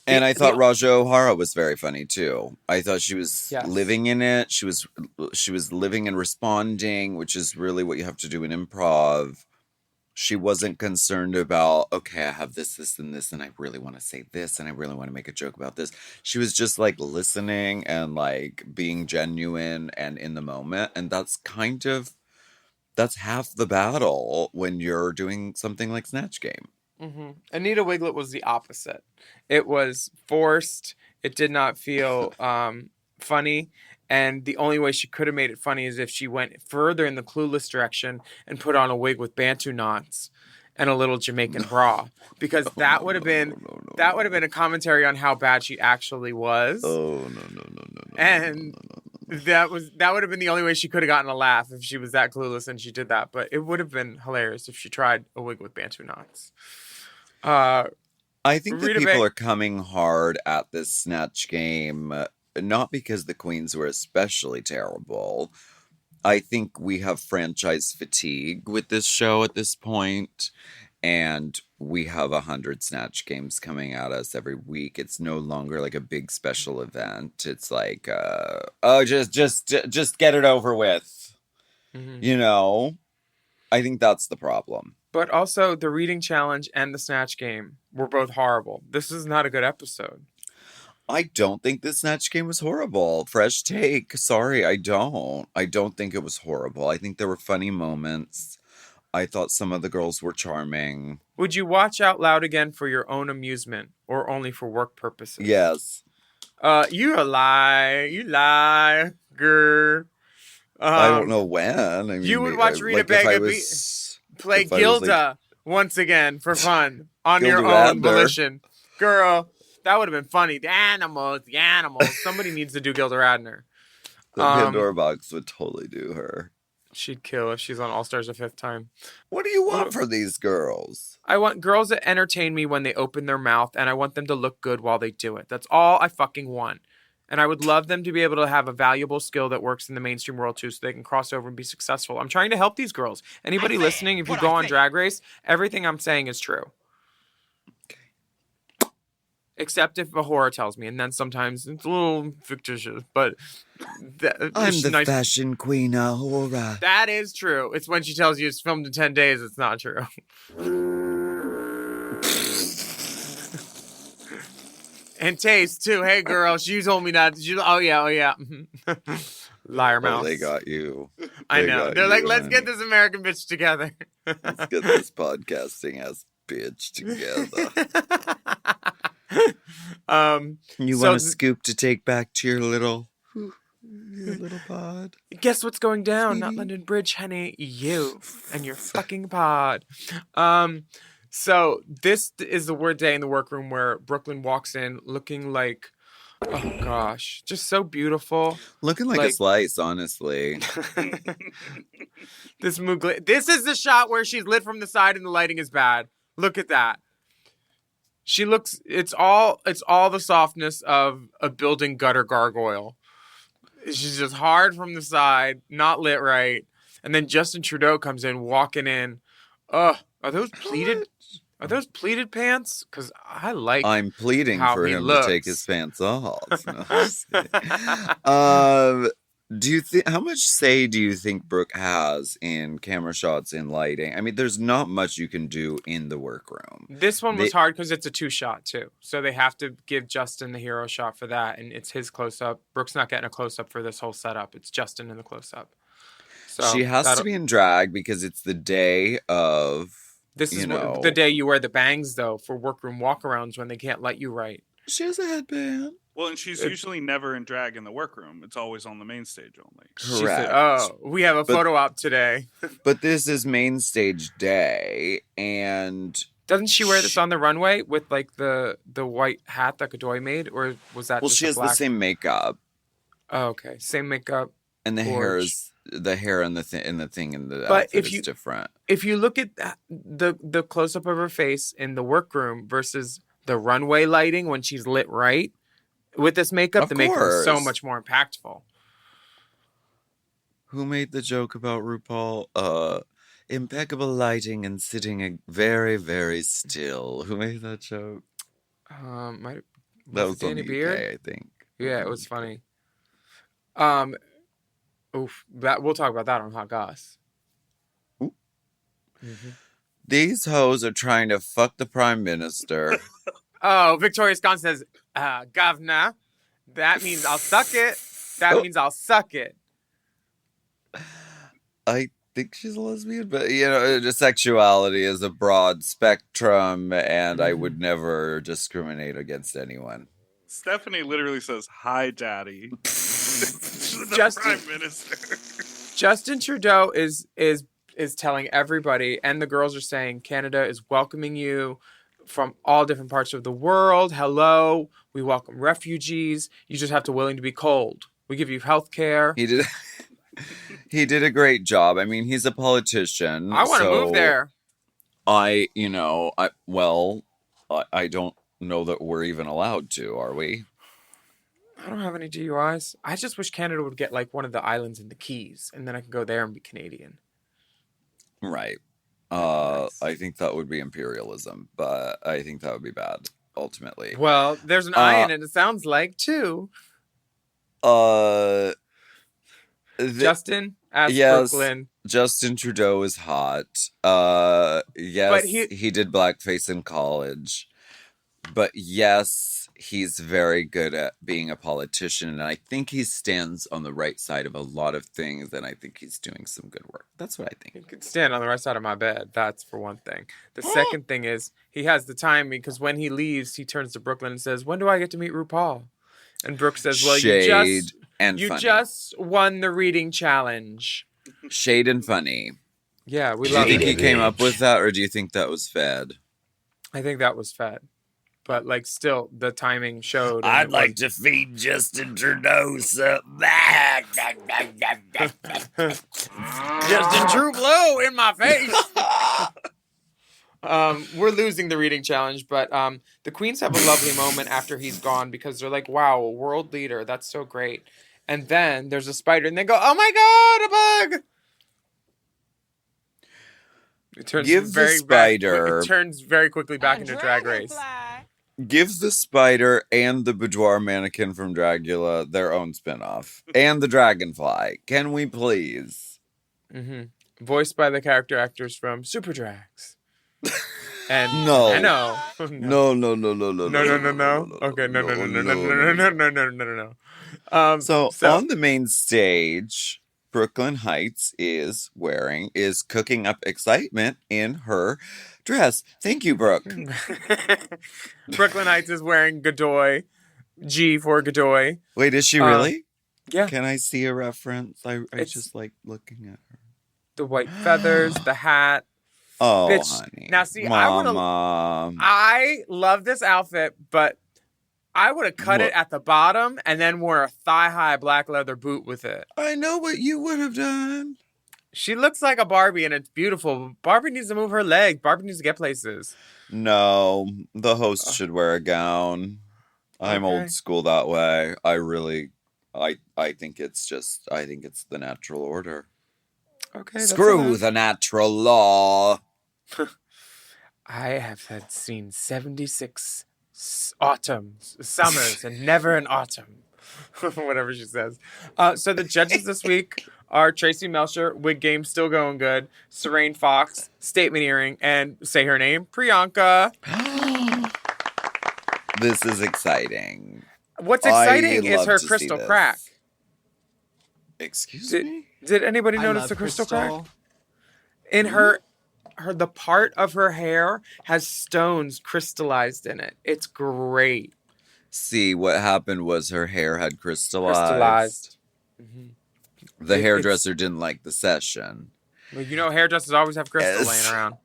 And I thought Raja O'Hara was very funny too. I thought she was Yes. living in it. She was living and responding, which is really what you have to do in improv. She wasn't concerned about, okay, I have this, and this, and I really want to say this, and I really want to make a joke about this. She was just like listening and like being genuine and in the moment. And that's half the battle when you're doing something like Snatch Game. Mm-hmm. Anita Wiglet was the opposite. It was forced. It did not feel funny. And the only way she could have made it funny is if she went further in the Clueless direction and put on a wig with Bantu knots and a little Jamaican bra, because that would have been a commentary on how bad she actually was. Oh no. And that would have been the only way she could have gotten a laugh if she was that clueless and she did that. But it would have been hilarious if she tried a wig with Bantu knots. I think that Rita people Bay- are coming hard at this Snatch Game, not because the queens were especially terrible. I think we have franchise fatigue with this show at this point, and we have 100 Snatch Games coming at us every week. It's no longer like a big special event. It's like, just get it over with. Mhm. You know? I think that's the problem. But also, the reading challenge and the Snatch Game were both horrible. This is not a good episode. I don't think the Snatch Game was horrible. Fresh take. Sorry, I don't. I don't think it was horrible. I think there were funny moments. I thought some of the girls were charming. Would you watch out loud again for your own amusement or only for work purposes? Yes. You a lie. You lie, girl. I don't know when. I mean, you would watch Rita like if I Baga play if I was, Gilda once again for fun on your Gilda own Radner. volition. Girl, that would have been funny. The animals. Somebody needs to do Gilda Radner. the Pandora box would totally do her. She'd kill if she's on All Stars a fifth time. What do you want from these girls? I want girls that entertain me when they open their mouth, and I want them to look good while they do it. That's all I fucking want. And I would love them to be able to have a valuable skill that works in the mainstream world too, so they can cross over and be successful. I'm trying to help these girls. Anybody listening, if you go on Drag Race, everything I'm saying is true. Except if a horror tells me, and then sometimes it's a little fictitious, but I'm she's the nice. fashion queen of horror. That is true. It's when she tells you it's filmed in 10 days, it's not true. And taste, too. Hey, girl, she told me that. Oh, yeah. Liar Oh, mouse. they got you. I They know. got They're like, you, let's honey. get this American bitch together. Let's get this podcasting ass bitch together. You So want a scoop to take back to your little pod? guess what's going down? Not Sweetie. London Bridge, honey. You and your fucking pod. So this is the word day in the workroom where Brooklyn walks in looking like, oh gosh, just so beautiful. Looking like a Like- slice, honestly. This This is the shot where she's lit from the side and the lighting is bad. Look at that. She looks. It's all the softness of a building gutter gargoyle. She's just hard from the side, not lit right. And then Justin Trudeau comes in, walking in. Ugh, are those pleated? Are those pleated pants? Because I like. I'm pleading how for he him looks. to take his pants off. No, I'm just kidding. Do you think how much say do you think Brooke has in camera shots in lighting? I mean, there's not much you can do in the workroom. This one was They- hard because it's a 2-shot too, so they have to give Justin the hero shot for that, and it's his close up. Brooke's not getting a close up for this whole setup. It's Justin in the close up. So She has to that'll- be in drag because it's the day of. This is you know. the day you wear the bangs though for workroom walkarounds when they can't let you right. She has a headband. Well, and she's usually never in drag in the workroom. It's always on the main stage only. She said, Correct. "Oh, we have a But- photo op today." But this is main stage day, and Doesn't she wear this on the runway with like the white hat that Godoy made, or was that? well, just she a has the black? same makeup, Oh, okay, same makeup. and the Gorge. hair and the thing and the But outfit if is you- different. If you look at the close up of her face in the workroom versus the runway lighting when she's lit right with this makeup, Of the makeup is so course. much more impactful. Who made the joke about RuPaul? Impeccable lighting and sitting very, very still. Who made that joke? Might That it was on Danny the Beard? UK, I think. Yeah, it was funny. We'll talk about that on Hot Goss. Ooh. These hoes are trying to fuck the prime minister. Oh, Victoria Scott says, governor, that means I'll suck it. That Oh. means I'll suck it. I think she's a lesbian, but you know, sexuality is a broad spectrum, and I would never discriminate against anyone. Stephanie literally says, "Hi, Daddy." The Justin- Prime Minister. Justin Trudeau is telling everybody, and the girls are saying, Canada is welcoming you from all different parts of the world. Hello, we welcome refugees. You just have to willing to be cold. We give you health care. He did. He did a great job. I mean, he's a politician. I want to so move there. I don't know that we're even allowed to. Are we? I don't have any DUIs. I just wish Canada would get like one of the islands in the Keys, and then I can go there and be Canadian. Right. Nice. I think that would be imperialism, but I think that would be bad ultimately. Well, there's an I in it. It sounds like too. Justin asked yes. Brooklyn. Justin Trudeau is hot. Yes, But he did blackface in college. But yes, he's very good at being a politician, and I think he stands on the right side of a lot of things, and I think he's doing some good work. That's what I He think. could stand on the right side of my bed. That's for one thing. The second thing is he has the time because when he leaves, he turns to Brooklyn and says, "When do I get to meet RuPaul?" And Brooke says, "Well, Shade and you funny. just won the reading challenge." Shade and funny. Yeah, we Do you love think it. he came up with that, or do you think that was fed? I think that was fed, but like still, the timing showed. and I'd it like to feed Justin Trudeau something. Justin True Blow in my face. We're losing the reading challenge, but the queens have a lovely moment after he's gone because they're like, "Wow, a world leader! That's so great." And then there's a spider, and they go, "Oh my god, a bug!" It turns Give the very spider- It turns very quickly back into Drag Race. Give the spider and the boudoir mannequin from Dracula their own spinoff. And the dragonfly. Can we please? Mm-hmm. Voiced by the character actors from Super Drags. And No. I know. No. No. Okay, no. So on the main stage, Brooklyn Heights is cooking up excitement in her dress. Thank you, Brooke. Brooklyn Heights is wearing Godoy. G for Godoy. Wait, is she really? Yeah. Can I see a reference? I It's- just like looking at her. The white feathers, the hat. Oh, Bitch. honey. Now, see, Mama. I love this outfit, but I would have cut it at the bottom and then wore a thigh-high black leather boot with it. I know what you would have done. She looks like a Barbie, and it's beautiful. Barbie needs to move her leg. Barbie needs to get places. No, the host should wear a gown. I'm Okay. old school that way. I think it's the natural order. Okay. Screw the natural law. I have seen 76 autumns, summers, and never an autumn. Whatever she says. So the judges this week are Tracy Melcher, wig game still going good, Serene Fox, statement earring, and say her name, Priyanka. This is exciting. What's exciting is love her to see crystal this. crack. Excuse Did- me? Did anybody notice the crystal crack? In her the part of her hair has stones crystallized in it. It's great. See, what happened was her hair had crystallized. Crystallized. The It's- hairdresser didn't like the session. Well, you know, hairdressers always have crystal Yes. laying around.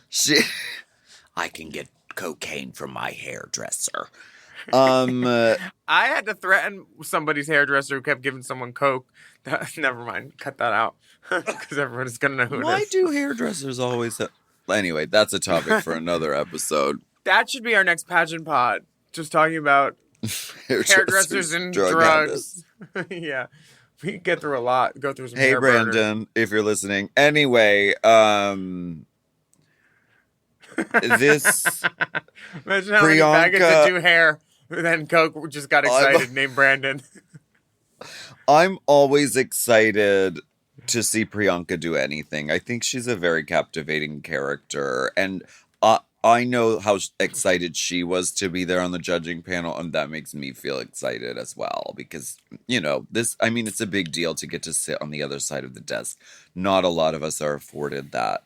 She, I can get cocaine from my hairdresser. I had to threaten somebody's hairdresser who kept giving someone coke. Never mind. Cut that out. Because everyone's going to know who it why is. do hairdressers always have... Anyway, that's a topic for another episode. That should be our next pageant pod. Just talking about hairdressers and drug drugs. Yeah. We can get through a lot. Go through some Hey, hair burners. Brandon, if you're listening. Anyway, this... Imagine how many faggots that Priyanka- do hair. Then Coke just got excited, named Brandon. I'm always excited to see Priyanka do anything. I think she's a very captivating character. And I know how excited she was to be there on the judging panel. And that makes me feel excited as well. Because, you know, it's a big deal to get to sit on the other side of the desk. Not a lot of us are afforded that,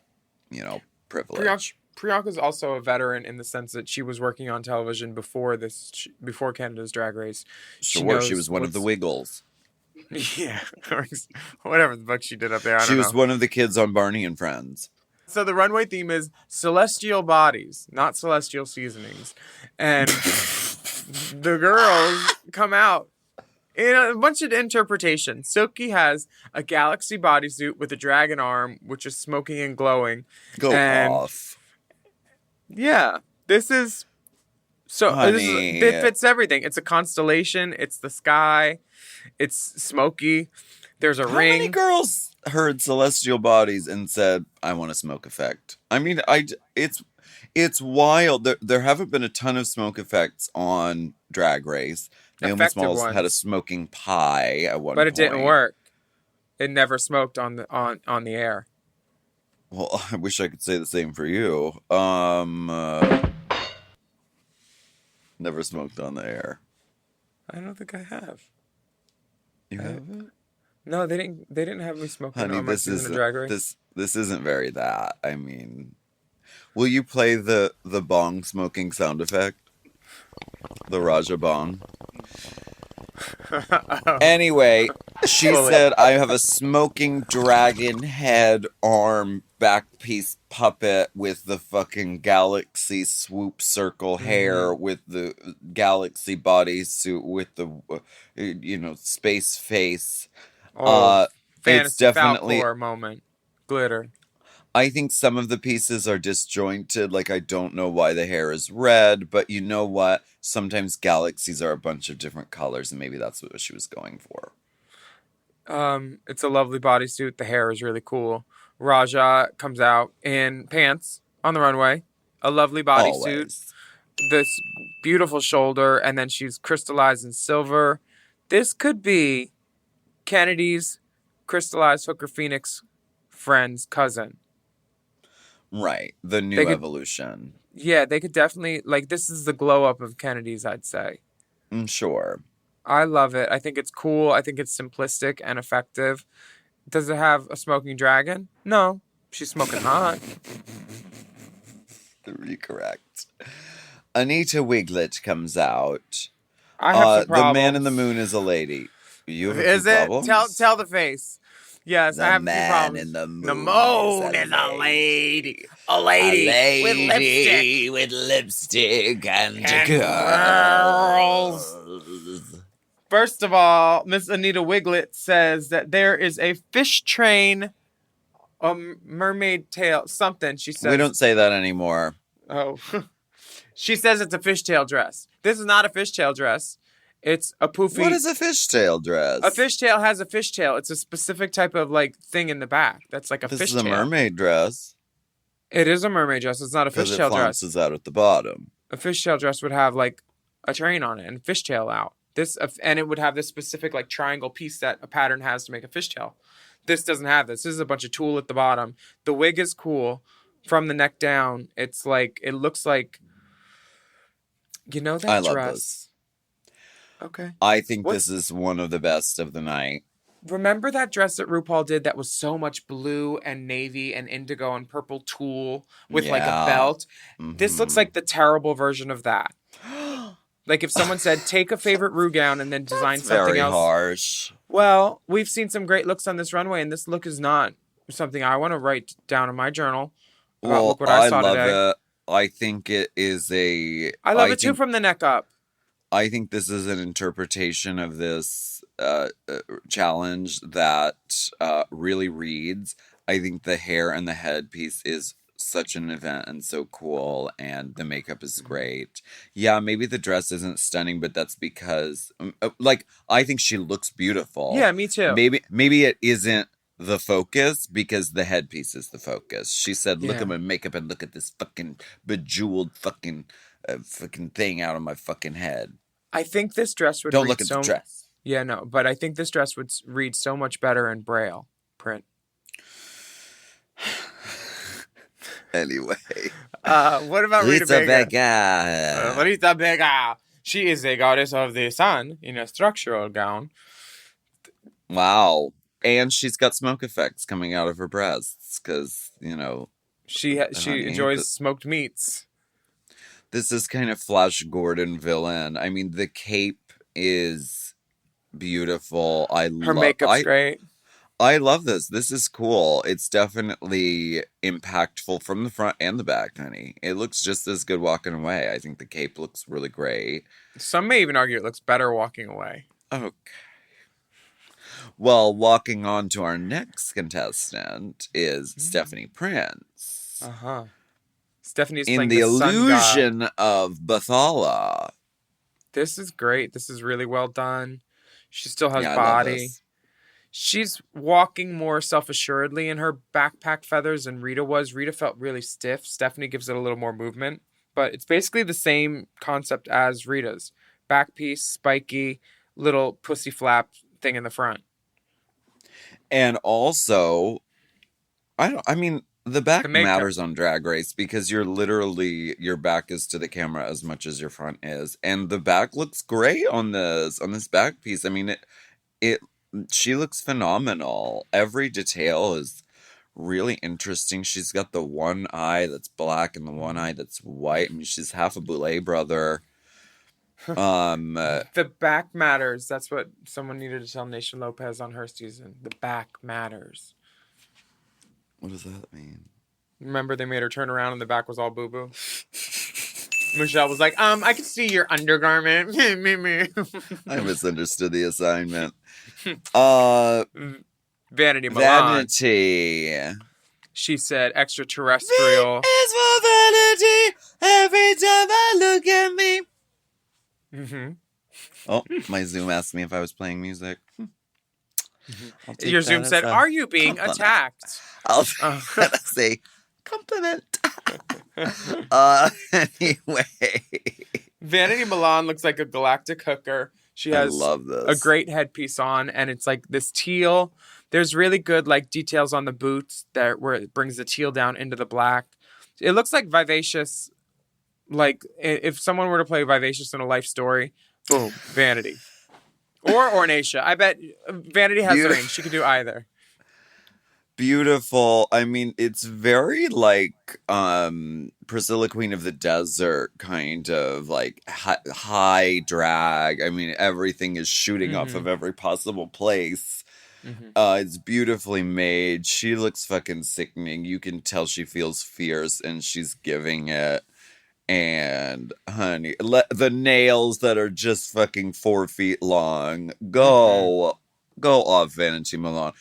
privilege. Priyanka's also a veteran in the sense that she was working on television before Canada's Drag Race. Sure, she was one of the Wiggles. Yeah, whatever the fuck she did up there. I She don't was know. one of the kids on Barney and Friends. So the runway theme is celestial bodies, not celestial seasonings, and the girls come out in a bunch of interpretations. Silky has a galaxy bodysuit with a dragon arm, which is smoking and glowing. Go And- off. Yeah, this is so. Honey. It fits everything. It's a constellation. It's the sky. It's smoky. There's a How ring. many girls heard celestial bodies and said, "I want a smoke effect"? I mean, it's wild. There haven't been a ton of smoke effects on Drag Race. Naomi Effective Smalls ones. had a smoking pie at one But point. it didn't work. It never smoked on the air. Well, I wish I could say the same for you. Never smoked on the air. I don't think I have. You haven't? No, they didn't have me smoking Honey, on my this season is of Drag Race. this isn't very that. I mean, will you play the bong smoking sound effect? The Raja bong. Anyway, she Fully. said, "I have a smoking dragon head arm back piece puppet with the fucking galaxy swoop circle hair with the galaxy bodysuit with the space face." Fantasy It's definitely. folklore moment. Glitter. I think some of the pieces are disjointed. Like, I don't know why the hair is red, but you know what? Sometimes galaxies are a bunch of different colors, and maybe that's what she was going for. It's a lovely bodysuit. The hair is really cool. Raja comes out in pants on the runway. A lovely bodysuit. Always. this beautiful shoulder, and then she's crystallized in silver. This could be Kennedy's crystallized hooker phoenix friend's cousin. Right. The new evolution. Yeah, they could definitely, like, this is the glow up of Kennedy's, I'd say. Sure. I love it. I think it's cool. I think it's simplistic and effective. Does it have a smoking dragon? No. She's smoking hot. Correct. Anita Wiglet comes out. I have some The problems. man in the moon is a lady. You have Is a few it? problems? Tell the face. Yes, I have a few problems. in the moon, The moon is a lady. A lady, with lipstick. and girls. First of all, Miss Anita Wiglet says that there is a fish train, a mermaid tail, something. She says. We don't say that anymore. Oh. She says it's a fishtail dress. This is not a fishtail dress. It's a poofy. What is a fishtail dress? A fishtail has a fishtail. It's a specific type of like thing in the back. That's like a This fishtail. is a mermaid dress. It is a mermaid dress. It's not a Because it fishtail dress. flounces out at the bottom. A fishtail dress would have like a train on it and fishtail out. And it would have this specific like triangle piece that a pattern has to make a fishtail. This doesn't have this. This is a bunch of tulle at the bottom. The wig is cool from the neck down. It's like, it looks like, you know, that I dress. love this. Okay. I think this is one of the best of the night. Remember that dress that RuPaul did that was so much blue and navy and indigo and purple tulle with like a Yeah. belt? This looks like the terrible version of that. Like if someone said, take a favorite Ru gown and then design something Very else. harsh. Well, we've seen some great looks on this runway, and this look is not something I want to write down in my journal. About look what I saw love today. it. I think it is a... I love it too from the neck up. I think this is an interpretation of this challenge that really reads. I think the hair and the headpiece is such an event and so cool, and the makeup is great. Yeah, maybe the dress isn't stunning, but that's because, like, I think she looks beautiful. Yeah, me too. Maybe it isn't the focus because the headpiece is the focus. She said, "Look Yeah. at my makeup and look at this fucking bejeweled fucking thing out of my fucking head." I think this dress would Don't read look at so the dress. Yeah, no, but I think this dress would read so much better in Braille print. Anyway, What about Rita Rita Vega? Vega. Rita Vega. She is a goddess of the sun in a structural gown. Wow. And she's got smoke effects coming out of her breasts because, you know, She honey, enjoys but- smoked meats. this is kind of Flash Gordon villain. I mean, the cape is beautiful. Her makeup's great. I love this. This is cool. It's definitely impactful from the front and the back, honey. It looks just as good walking away. I think the cape looks really great. Some may even argue it looks better walking away. Okay. Well, walking on to our next contestant is Stephanie Prince. Uh-huh. Stephanie's In playing the sun god. illusion of Bathala. This is great. This is really well done. She still has Yeah, I love body. this. She's walking more self-assuredly in her backpack feathers than Rita was. Rita felt really stiff. Stephanie gives it a little more movement. But it's basically the same concept as Rita's. Back piece, spiky, little pussy flap thing in the front. And also, the back The makeup. matters on Drag Race because your back is to the camera as much as your front is. And the back looks great on this back piece. I mean, she looks phenomenal. Every detail is really interesting. She's got the one eye that's black and the one eye that's white. I mean, she's half a Boulet brother. The back matters. That's what someone needed to tell Nation Lopez on her season. The back matters. What does that mean? Remember they made her turn around and the back was all boo-boo? Michelle was like, I can see your undergarment. I misunderstood the assignment. Vanity Milan. Vanity. She said extraterrestrial. Is for vanity every time I look at me. Mm-hmm. Oh, my Zoom asked me if I was playing music. I'll take Your that Zoom as said, a are you being compliment. attacked? I'll Oh. that as a compliment. Anyway, Vanity Milan looks like a galactic hooker. She I has love this. a great headpiece on, and it's like this teal. There's really good like details on the boots that where it brings the teal down into the black. It looks like Vivacious. Like if someone were to play Vivacious in a life story, boom, Vanity. Or Ornacia. I bet Vanity has the range. She could do either. Beautiful. I mean, it's very like Priscilla Queen of the Desert kind of like high drag. I mean, everything is shooting off of every possible place. It's beautifully made. She looks fucking sickening. You can tell she feels fierce and she's giving it. And honey, the nails that are just fucking 4 feet long. Go off, Vanity Milan.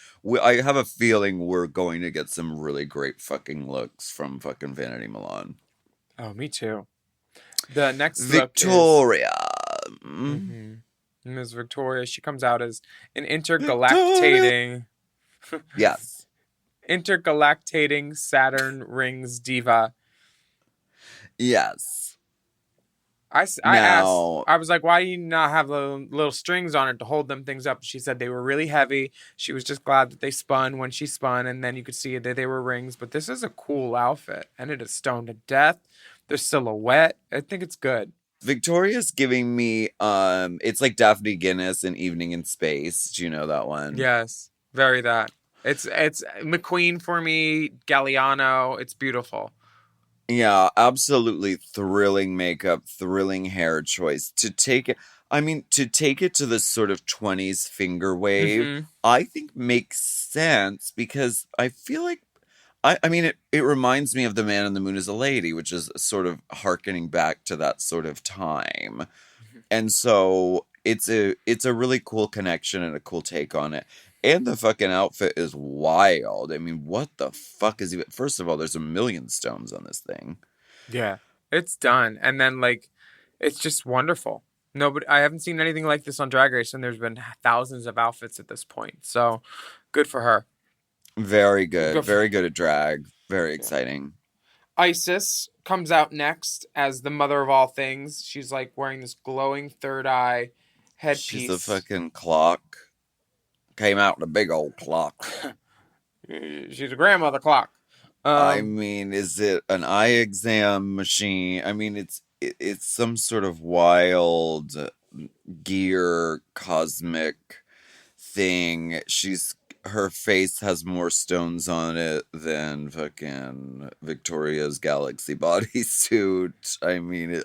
I have a feeling we're going to get some really great fucking looks from fucking Vanity Milan. Oh, me too. The next Victoria. look is Ms. Victoria. She comes out as an intergalactating Yes. intergalactating Saturn rings diva. Yes. I asked, I was like, why do you not have little strings on it to hold them things up? She said they were really heavy. She was just glad that they spun when she spun, and then you could see that they were rings. But this is a cool outfit, and it is stoned to death. The silhouette, I think it's good. Victoria's giving me, it's like Daphne Guinness in Evening in Space. Do you know that one? Yes, very that. It's McQueen for me, Galliano. It's beautiful. Yeah, absolutely thrilling makeup, thrilling hair choice. To take it to this sort of 20s finger wave, I think makes sense because I feel like it reminds me of The Man in the Moon is a Lady, which is sort of hearkening back to that sort of time. And so it's a really cool connection and a cool take on it. And the fucking outfit is wild. I mean, what the fuck is even... First of all, there's 1 million stones on this thing. Yeah, it's done. And then, like, it's just wonderful. I haven't seen anything like this on Drag Race, and there's been thousands of outfits at this point. So, good for her. Very good. Very good at drag. Very exciting. Isis comes out next as the mother of all things. She's, like, wearing this glowing third eye headpiece. She's a fucking clock. Came out in a big old clock. She's a grandmother clock. I mean, is it an eye exam machine? I mean, it's some sort of wild gear cosmic thing. Her face has more stones on it than fucking Victoria's Galaxy bodysuit. I mean,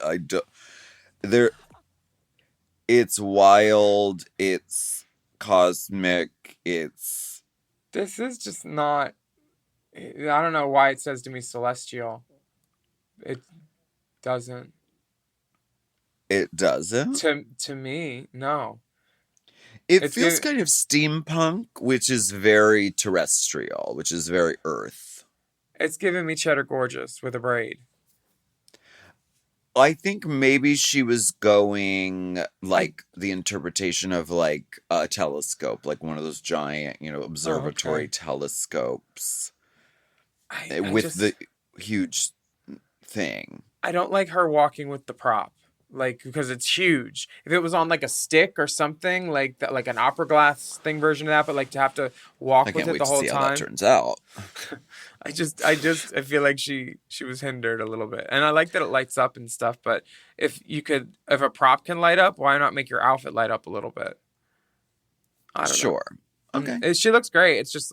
it's wild. It's cosmic. This is just not... I don't know why it says to me celestial. It doesn't. It doesn't? To me, no. It feels kind of steampunk, which is very terrestrial, which is very Earth. It's giving me Cheddar Gorgeous with a braid. I think maybe she was going like the interpretation of like a telescope, like one of those giant, observatory telescopes with the huge thing. I don't like her walking with the prop, like, because it's huge. If it was on like a stick or something like that, like an opera glass thing version of that, but like to have to walk with it the whole time. How that turns out. I feel like she was hindered a little bit. And I like that it lights up and stuff, but if a prop can light up, why not make your outfit light up a little bit? I don't know. Okay. She looks great. It's just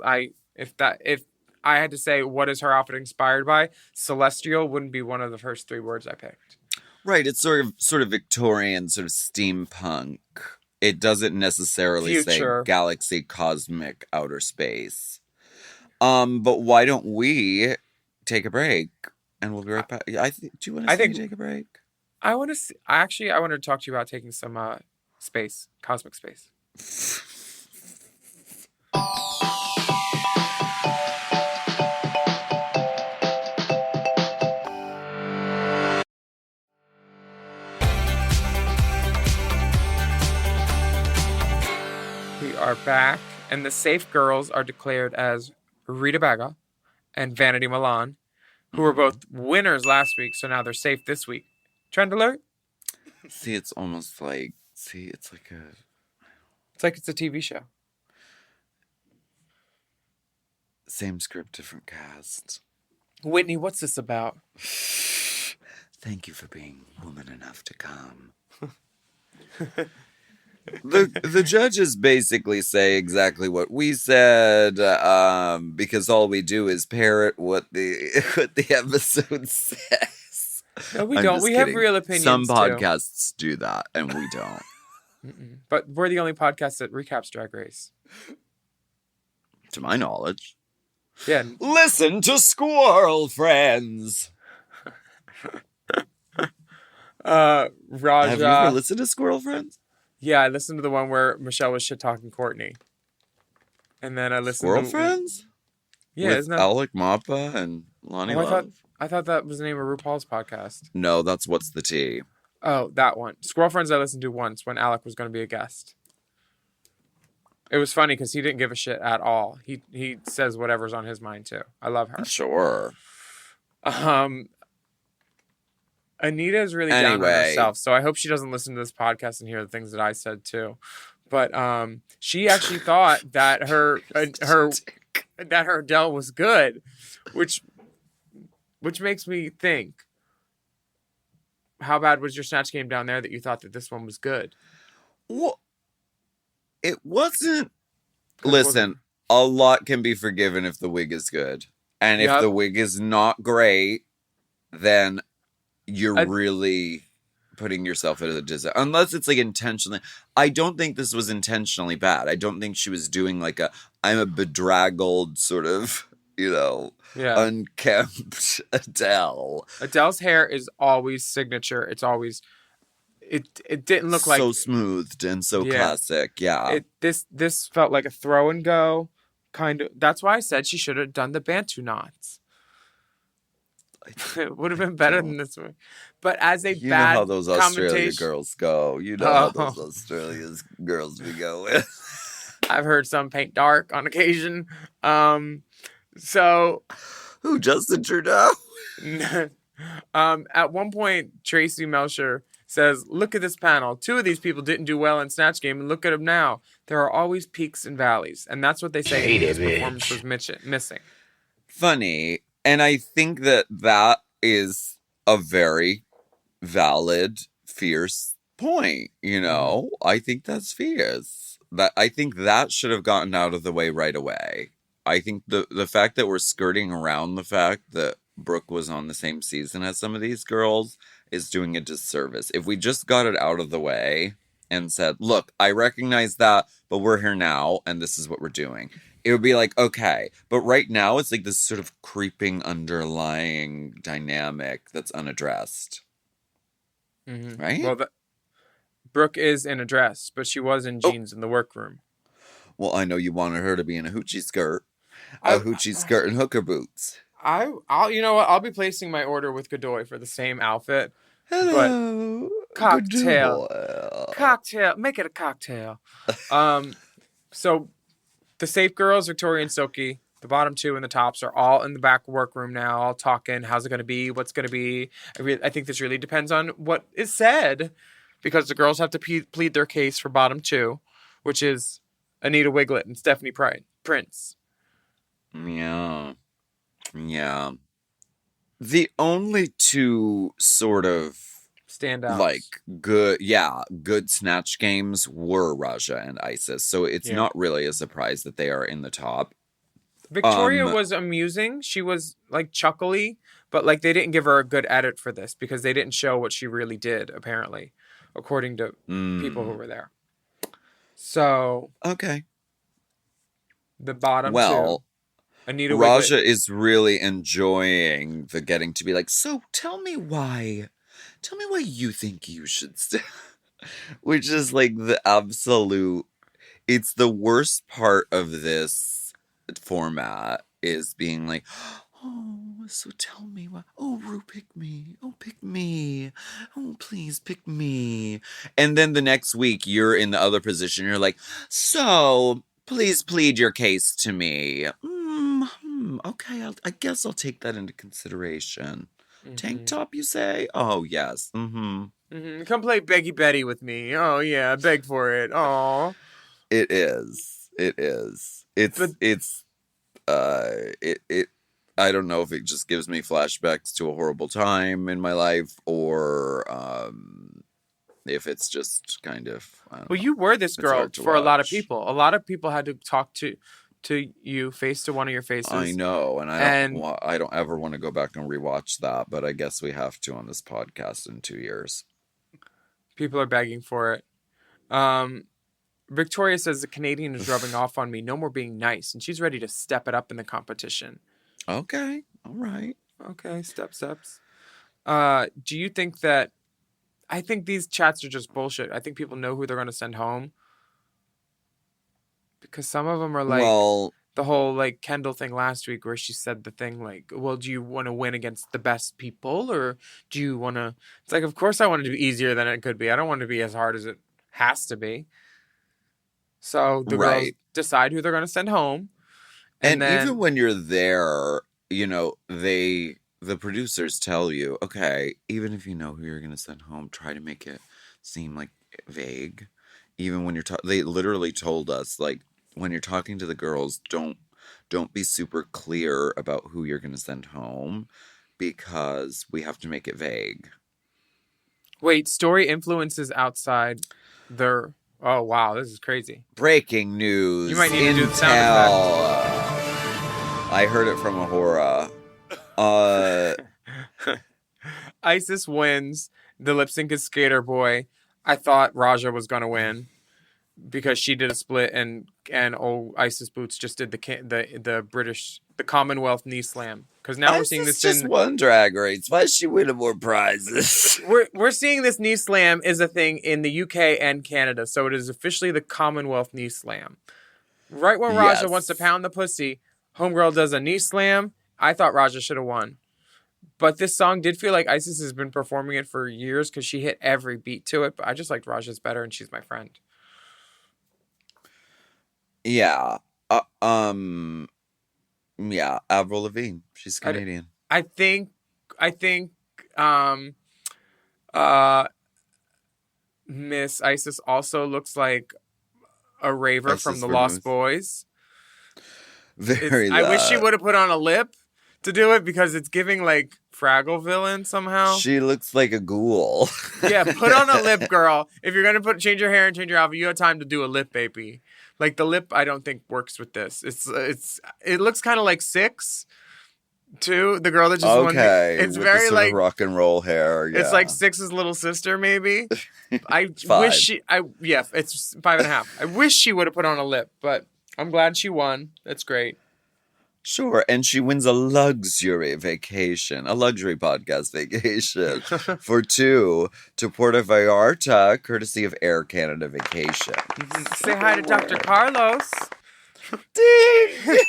if I had to say what is her outfit inspired by, celestial wouldn't be one of the first 3 words I picked. Right, it's sort of Victorian, sort of steampunk. It doesn't necessarily say galaxy, cosmic, outer space. But why don't we take a break and we'll be right back? Do you want to take a break? I want to talk to you about taking some space, cosmic space. We are back, and the safe girls are declared as Rita Baga and Vanity Milan. who were both winners last week, so now they're safe this week. Trend alert? See, it's almost like, it's like it's a TV show. same script, different cast. Whitney, what's this about? Thank you for being woman enough to come. The judges basically say exactly what we said, because all we do is parrot what the episode says. No, we I'm don't. just We have kidding. real opinions. Some too. podcasts do that, and we don't. But we're the only podcast that recaps Drag Race. To my knowledge. Yeah. Listen to Squirrel Friends. Raja. Have you ever listened to Squirrel Friends? Yeah, I listened to the one where Michelle was shit talking Courtney. And then I listened Squirrel to Friends? Yeah, With isn't that Alec Mappa and Lonnie Love? I thought that was the name of RuPaul's podcast. No, that's What's the Tea. Oh, that one. Squirrel Friends I listened to once when Alec was going to be a guest. It was funny because he didn't give a shit at all. He says whatever's on his mind too. I love her. Sure. Anita is really down on Anyway. herself, so I hope she doesn't listen to this podcast and hear the things that I said too. But she actually thought that her Adele was good, which makes me think, how bad was your Snatch game down there that you thought that this one was good? Well, it wasn't. It Listen, a lot can be forgiven if the wig is good. And if Yep. the wig is not great, then you're really putting yourself at a disadvantage. Unless it's like intentionally. I don't think this was intentionally bad. I don't think she was doing like I'm a bedraggled sort of, unkempt Adele. Adele's hair is always signature. It's always it didn't look like so smoothed and so Yeah. classic. Yeah. This felt like a throw and go kind of. That's why I said she should have done the Bantu knots. It would have been better than this one. But as a You know bad how those Australia commentation- girls go. You know how those Australian girls be going. I've heard some paint dark on occasion. So Who, Justin Trudeau? at one point, Tracy Melcher says, "Look at this panel. 2 of these people didn't do well in Snatch Game, and look at them now. There are always peaks and valleys." And that's what they say this performance was missing. Funny. And I think that is a very valid, fierce point. I think that's fierce. I think that should have gotten out of the way right away. I think the fact that we're skirting around the fact that Brooke was on the same season as some of these girls is doing a disservice. If we just got it out of the way and said, look, I recognize that, but we're here now and this is what we're doing, it would be like, okay. But right now it's like this sort of creeping underlying dynamic that's unaddressed. Mm-hmm. Right? Well, Brooke is in a dress, but she was in jeans in the workroom. Well, I know you wanted her to be in a hoochie skirt. Hoochie skirt and hooker boots. I'll you know what? I'll be placing my order with Godoy for the same outfit. Hello. Cocktail. Goodbye. Cocktail. Make it a cocktail. So the safe girls, Victoria and Silky, the bottom 2 and the tops are all in the back workroom now, all talking. How's it going to be? What's going to be? I think this really depends on what is said, because the girls have to plead their case for bottom 2, which is Anita Wiglet and Stephanie Prince. Yeah. Yeah. The only 2 sort of Standouts. good Snatch games were Raja and Isis. So it's not really a surprise that they are in the top. Victoria was amusing. She was like chuckly, but like they didn't give her a good edit for this because they didn't show what she really did, apparently, according to people who were there. So okay. The bottom 2. Anita Raja Wiglet. is really enjoying the getting to be like, so tell me why you think you should stay. Which is like the absolute, it's the worst part of this format is being like, oh, so tell me why. Oh, Rue, pick me. Oh, pick me. Oh, please pick me. And then the next week you're in the other position. You're like, so please plead your case to me. Okay, I guess I'll take that into consideration. Tank Mhm. top, you say? Oh, yes. Mm-hmm. Come play Beggy Betty with me. Oh yeah, beg for it. Oh, It is. It is. but It I don't know if it just gives me flashbacks to a horrible time in my life or if it's just kind of, I don't well, know. you were this It's girl hard to for a lot of watch. people. A lot of people had to talk to you face to one of your faces. I know, and And I don't ever want to go back and rewatch that, but I guess we have to on this podcast in 2 years. people are begging for it. Victoria says the Canadian is rubbing off on me. No more being nice, and she's ready to step it up in the competition. Okay, all right. Okay, steps. Do you think that? I think these chats are just bullshit. I think people know who they're going to send home because some of them are like Well, the whole like Kendall thing last week where she said the thing like, well, do you want to win against the best people or do you want to? It's like, of course I want it to be easier than it could be. I don't want it to be as hard as it has to be. So the girls right. decide who they're going to send home. And then, even when you're there, the producers tell you, okay, even if you know who you're going to send home, try to make it seem like vague. Even when they literally told us, like, when you're talking to the girls, don't be super clear about who you're going to send home because we have to make it vague. wait, story influences outside their. Oh, wow, this is crazy. Breaking news. You might need to do the sound I heard it from Ahura. Isis wins. The lip sync is Skater Boy. I thought Raja was gonna win because she did a split and old Isis Boots just did the Commonwealth knee slam. Because now we're seeing this just in one Drag Race. Why is she winning more prizes? we're seeing this knee slam is a thing in the UK and Canada, so it is officially the Commonwealth knee slam. Right when Raja Yes. wants to pound the pussy, Homegirl does a knee slam. I thought Raja should have won. But this song did feel like Isis has been performing it for years because she hit every beat to it. But I just liked Raja's better, and she's my friend. Yeah. Yeah, Avril Lavigne. She's Canadian. I think Miss Isis also looks like a raver Isis from the Vermouth. Lost Boys. Very I wish she that. would have put on a lip to do it because it's giving like Fraggle villain somehow. She looks like a ghoul. Yeah, put on a lip, girl. If you're gonna change your hair and change your outfit, you have time to do a lip, baby. Like the lip, I don't think works with this. It looks kind of like Six, too. The girl that just won. It's with very the sort like of rock and roll hair. Yeah. it's like Six's little sister, maybe. I Five. wish it's 5.5. I wish she would have put on a lip, but I'm glad she won. That's great. Sure, and she wins a luxury vacation, a luxury podcast vacation for 2 to Puerto Vallarta, courtesy of Air Canada Vacation. Say hi to Dr. Carlos. Ding!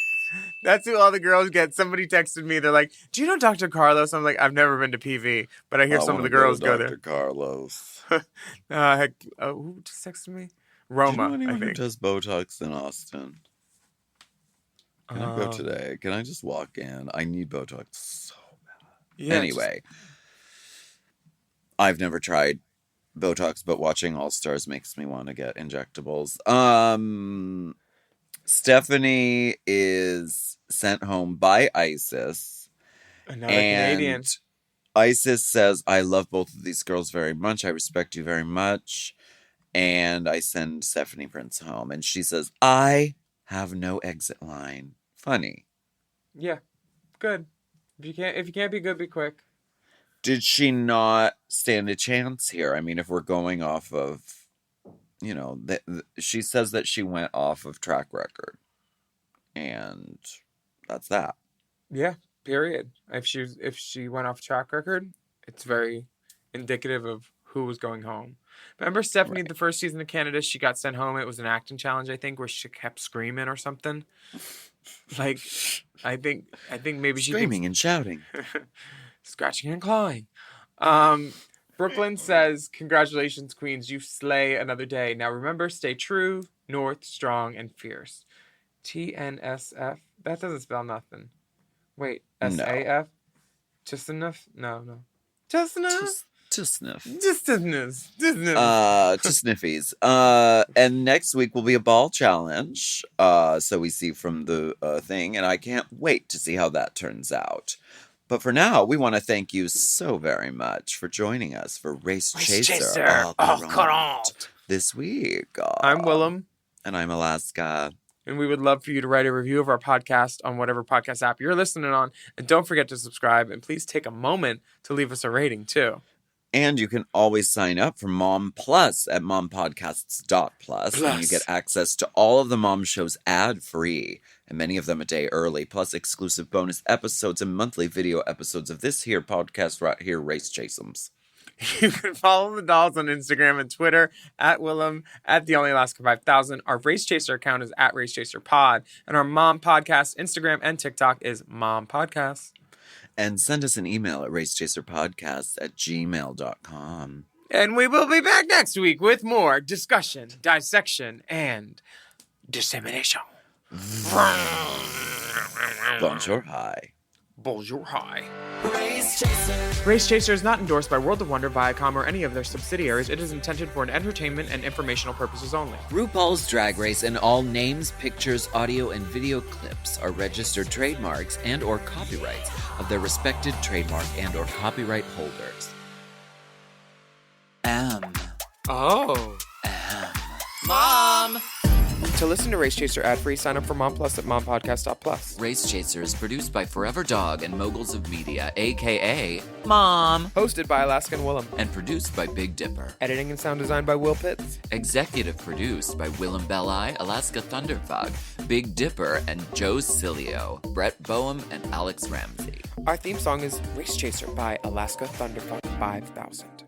That's who all the girls get. Somebody texted me. They're like, "Do you know Dr. Carlos?" I'm like, "I've never been to PV, but I hear some of the girls go there." Dr. Carlos. Who just texted me? Roma, Do you know anyone I who think. does Botox in Austin? Can I go today? Can I just walk in? I need Botox so bad. Yeah, Anyway, I've never tried Botox, but watching All Stars makes me want to get injectables. Stephanie is sent home by Isis. another and Canadian. Isis says, I love both of these girls very much. I respect you very much. And I send Stephanie Prince home. And she says, I have no exit line. Funny. Yeah, good. If you can't be good, be quick. Did she not stand a chance here? I mean, if we're going off of, she says that she went off of track record. And that's that. Yeah, period. If she went off track record, it's very indicative of who was going home. Remember Stephanie, the first season of Canada, she got sent home. It was an acting challenge, I think, where she kept screaming or something. Like, I think maybe she Screaming and shouting. scratching and clawing. Brooklyn says, "Congratulations, queens! You slay another day. Now remember, stay true, north, strong, and fierce." TNSF. That doesn't spell nothing. Wait, No. SAF? Just enough? No. Just enough? To sniff. Just enough. To sniffies. And next week will be a ball challenge. So we see from the thing, and I can't wait to see how that turns out. But for now, we want to thank you so very much for joining us for Race Chaser. This week. I'm Willam. And I'm Alaska. And we would love for you to write a review of our podcast on whatever podcast app you're listening on. And don't forget to subscribe. And please take a moment to leave us a rating, too. And you can always sign up for Mom Plus at mompodcasts.plus. And you get access to all of the Mom shows ad-free, and many of them a day early, plus exclusive bonus episodes and monthly video episodes of this here podcast right here, Race Chasems. You can follow the dolls on Instagram and Twitter at Willam, at The Only Alaska 5000. Our Race Chaser account is at Race Chaser Pod. And our Mom Podcast Instagram and TikTok is Mom Podcast. And send us an email at racechaserpodcast@gmail.com. And we will be back next week with more discussion, dissection, and dissemination. Bonjour, hi. Bonjour, hi. Race Chaser. Race Chaser is not endorsed by World of Wonder, Viacom, or any of their subsidiaries. It is intended for an entertainment and informational purposes only. RuPaul's Drag Race and all names, pictures, audio, and video clips are registered trademarks and or copyrights of their respected trademark and or copyright holders. Oh. Mom! To listen to Race Chaser ad-free, sign up for Mom Plus at mompodcast.plus. Race Chaser is produced by Forever Dog and Moguls of Media, a.k.a. Mom. Hosted by Alaska and Willam. And produced by Big Dipper. Editing and sound design by Will Pitts. Executive produced by Willam Belli, Alaska Thunderfug, Big Dipper, and Joe Cilio, Brett Boehm, and Alex Ramsey. Our theme song is Race Chaser by Alaska Thunderfuck 5000.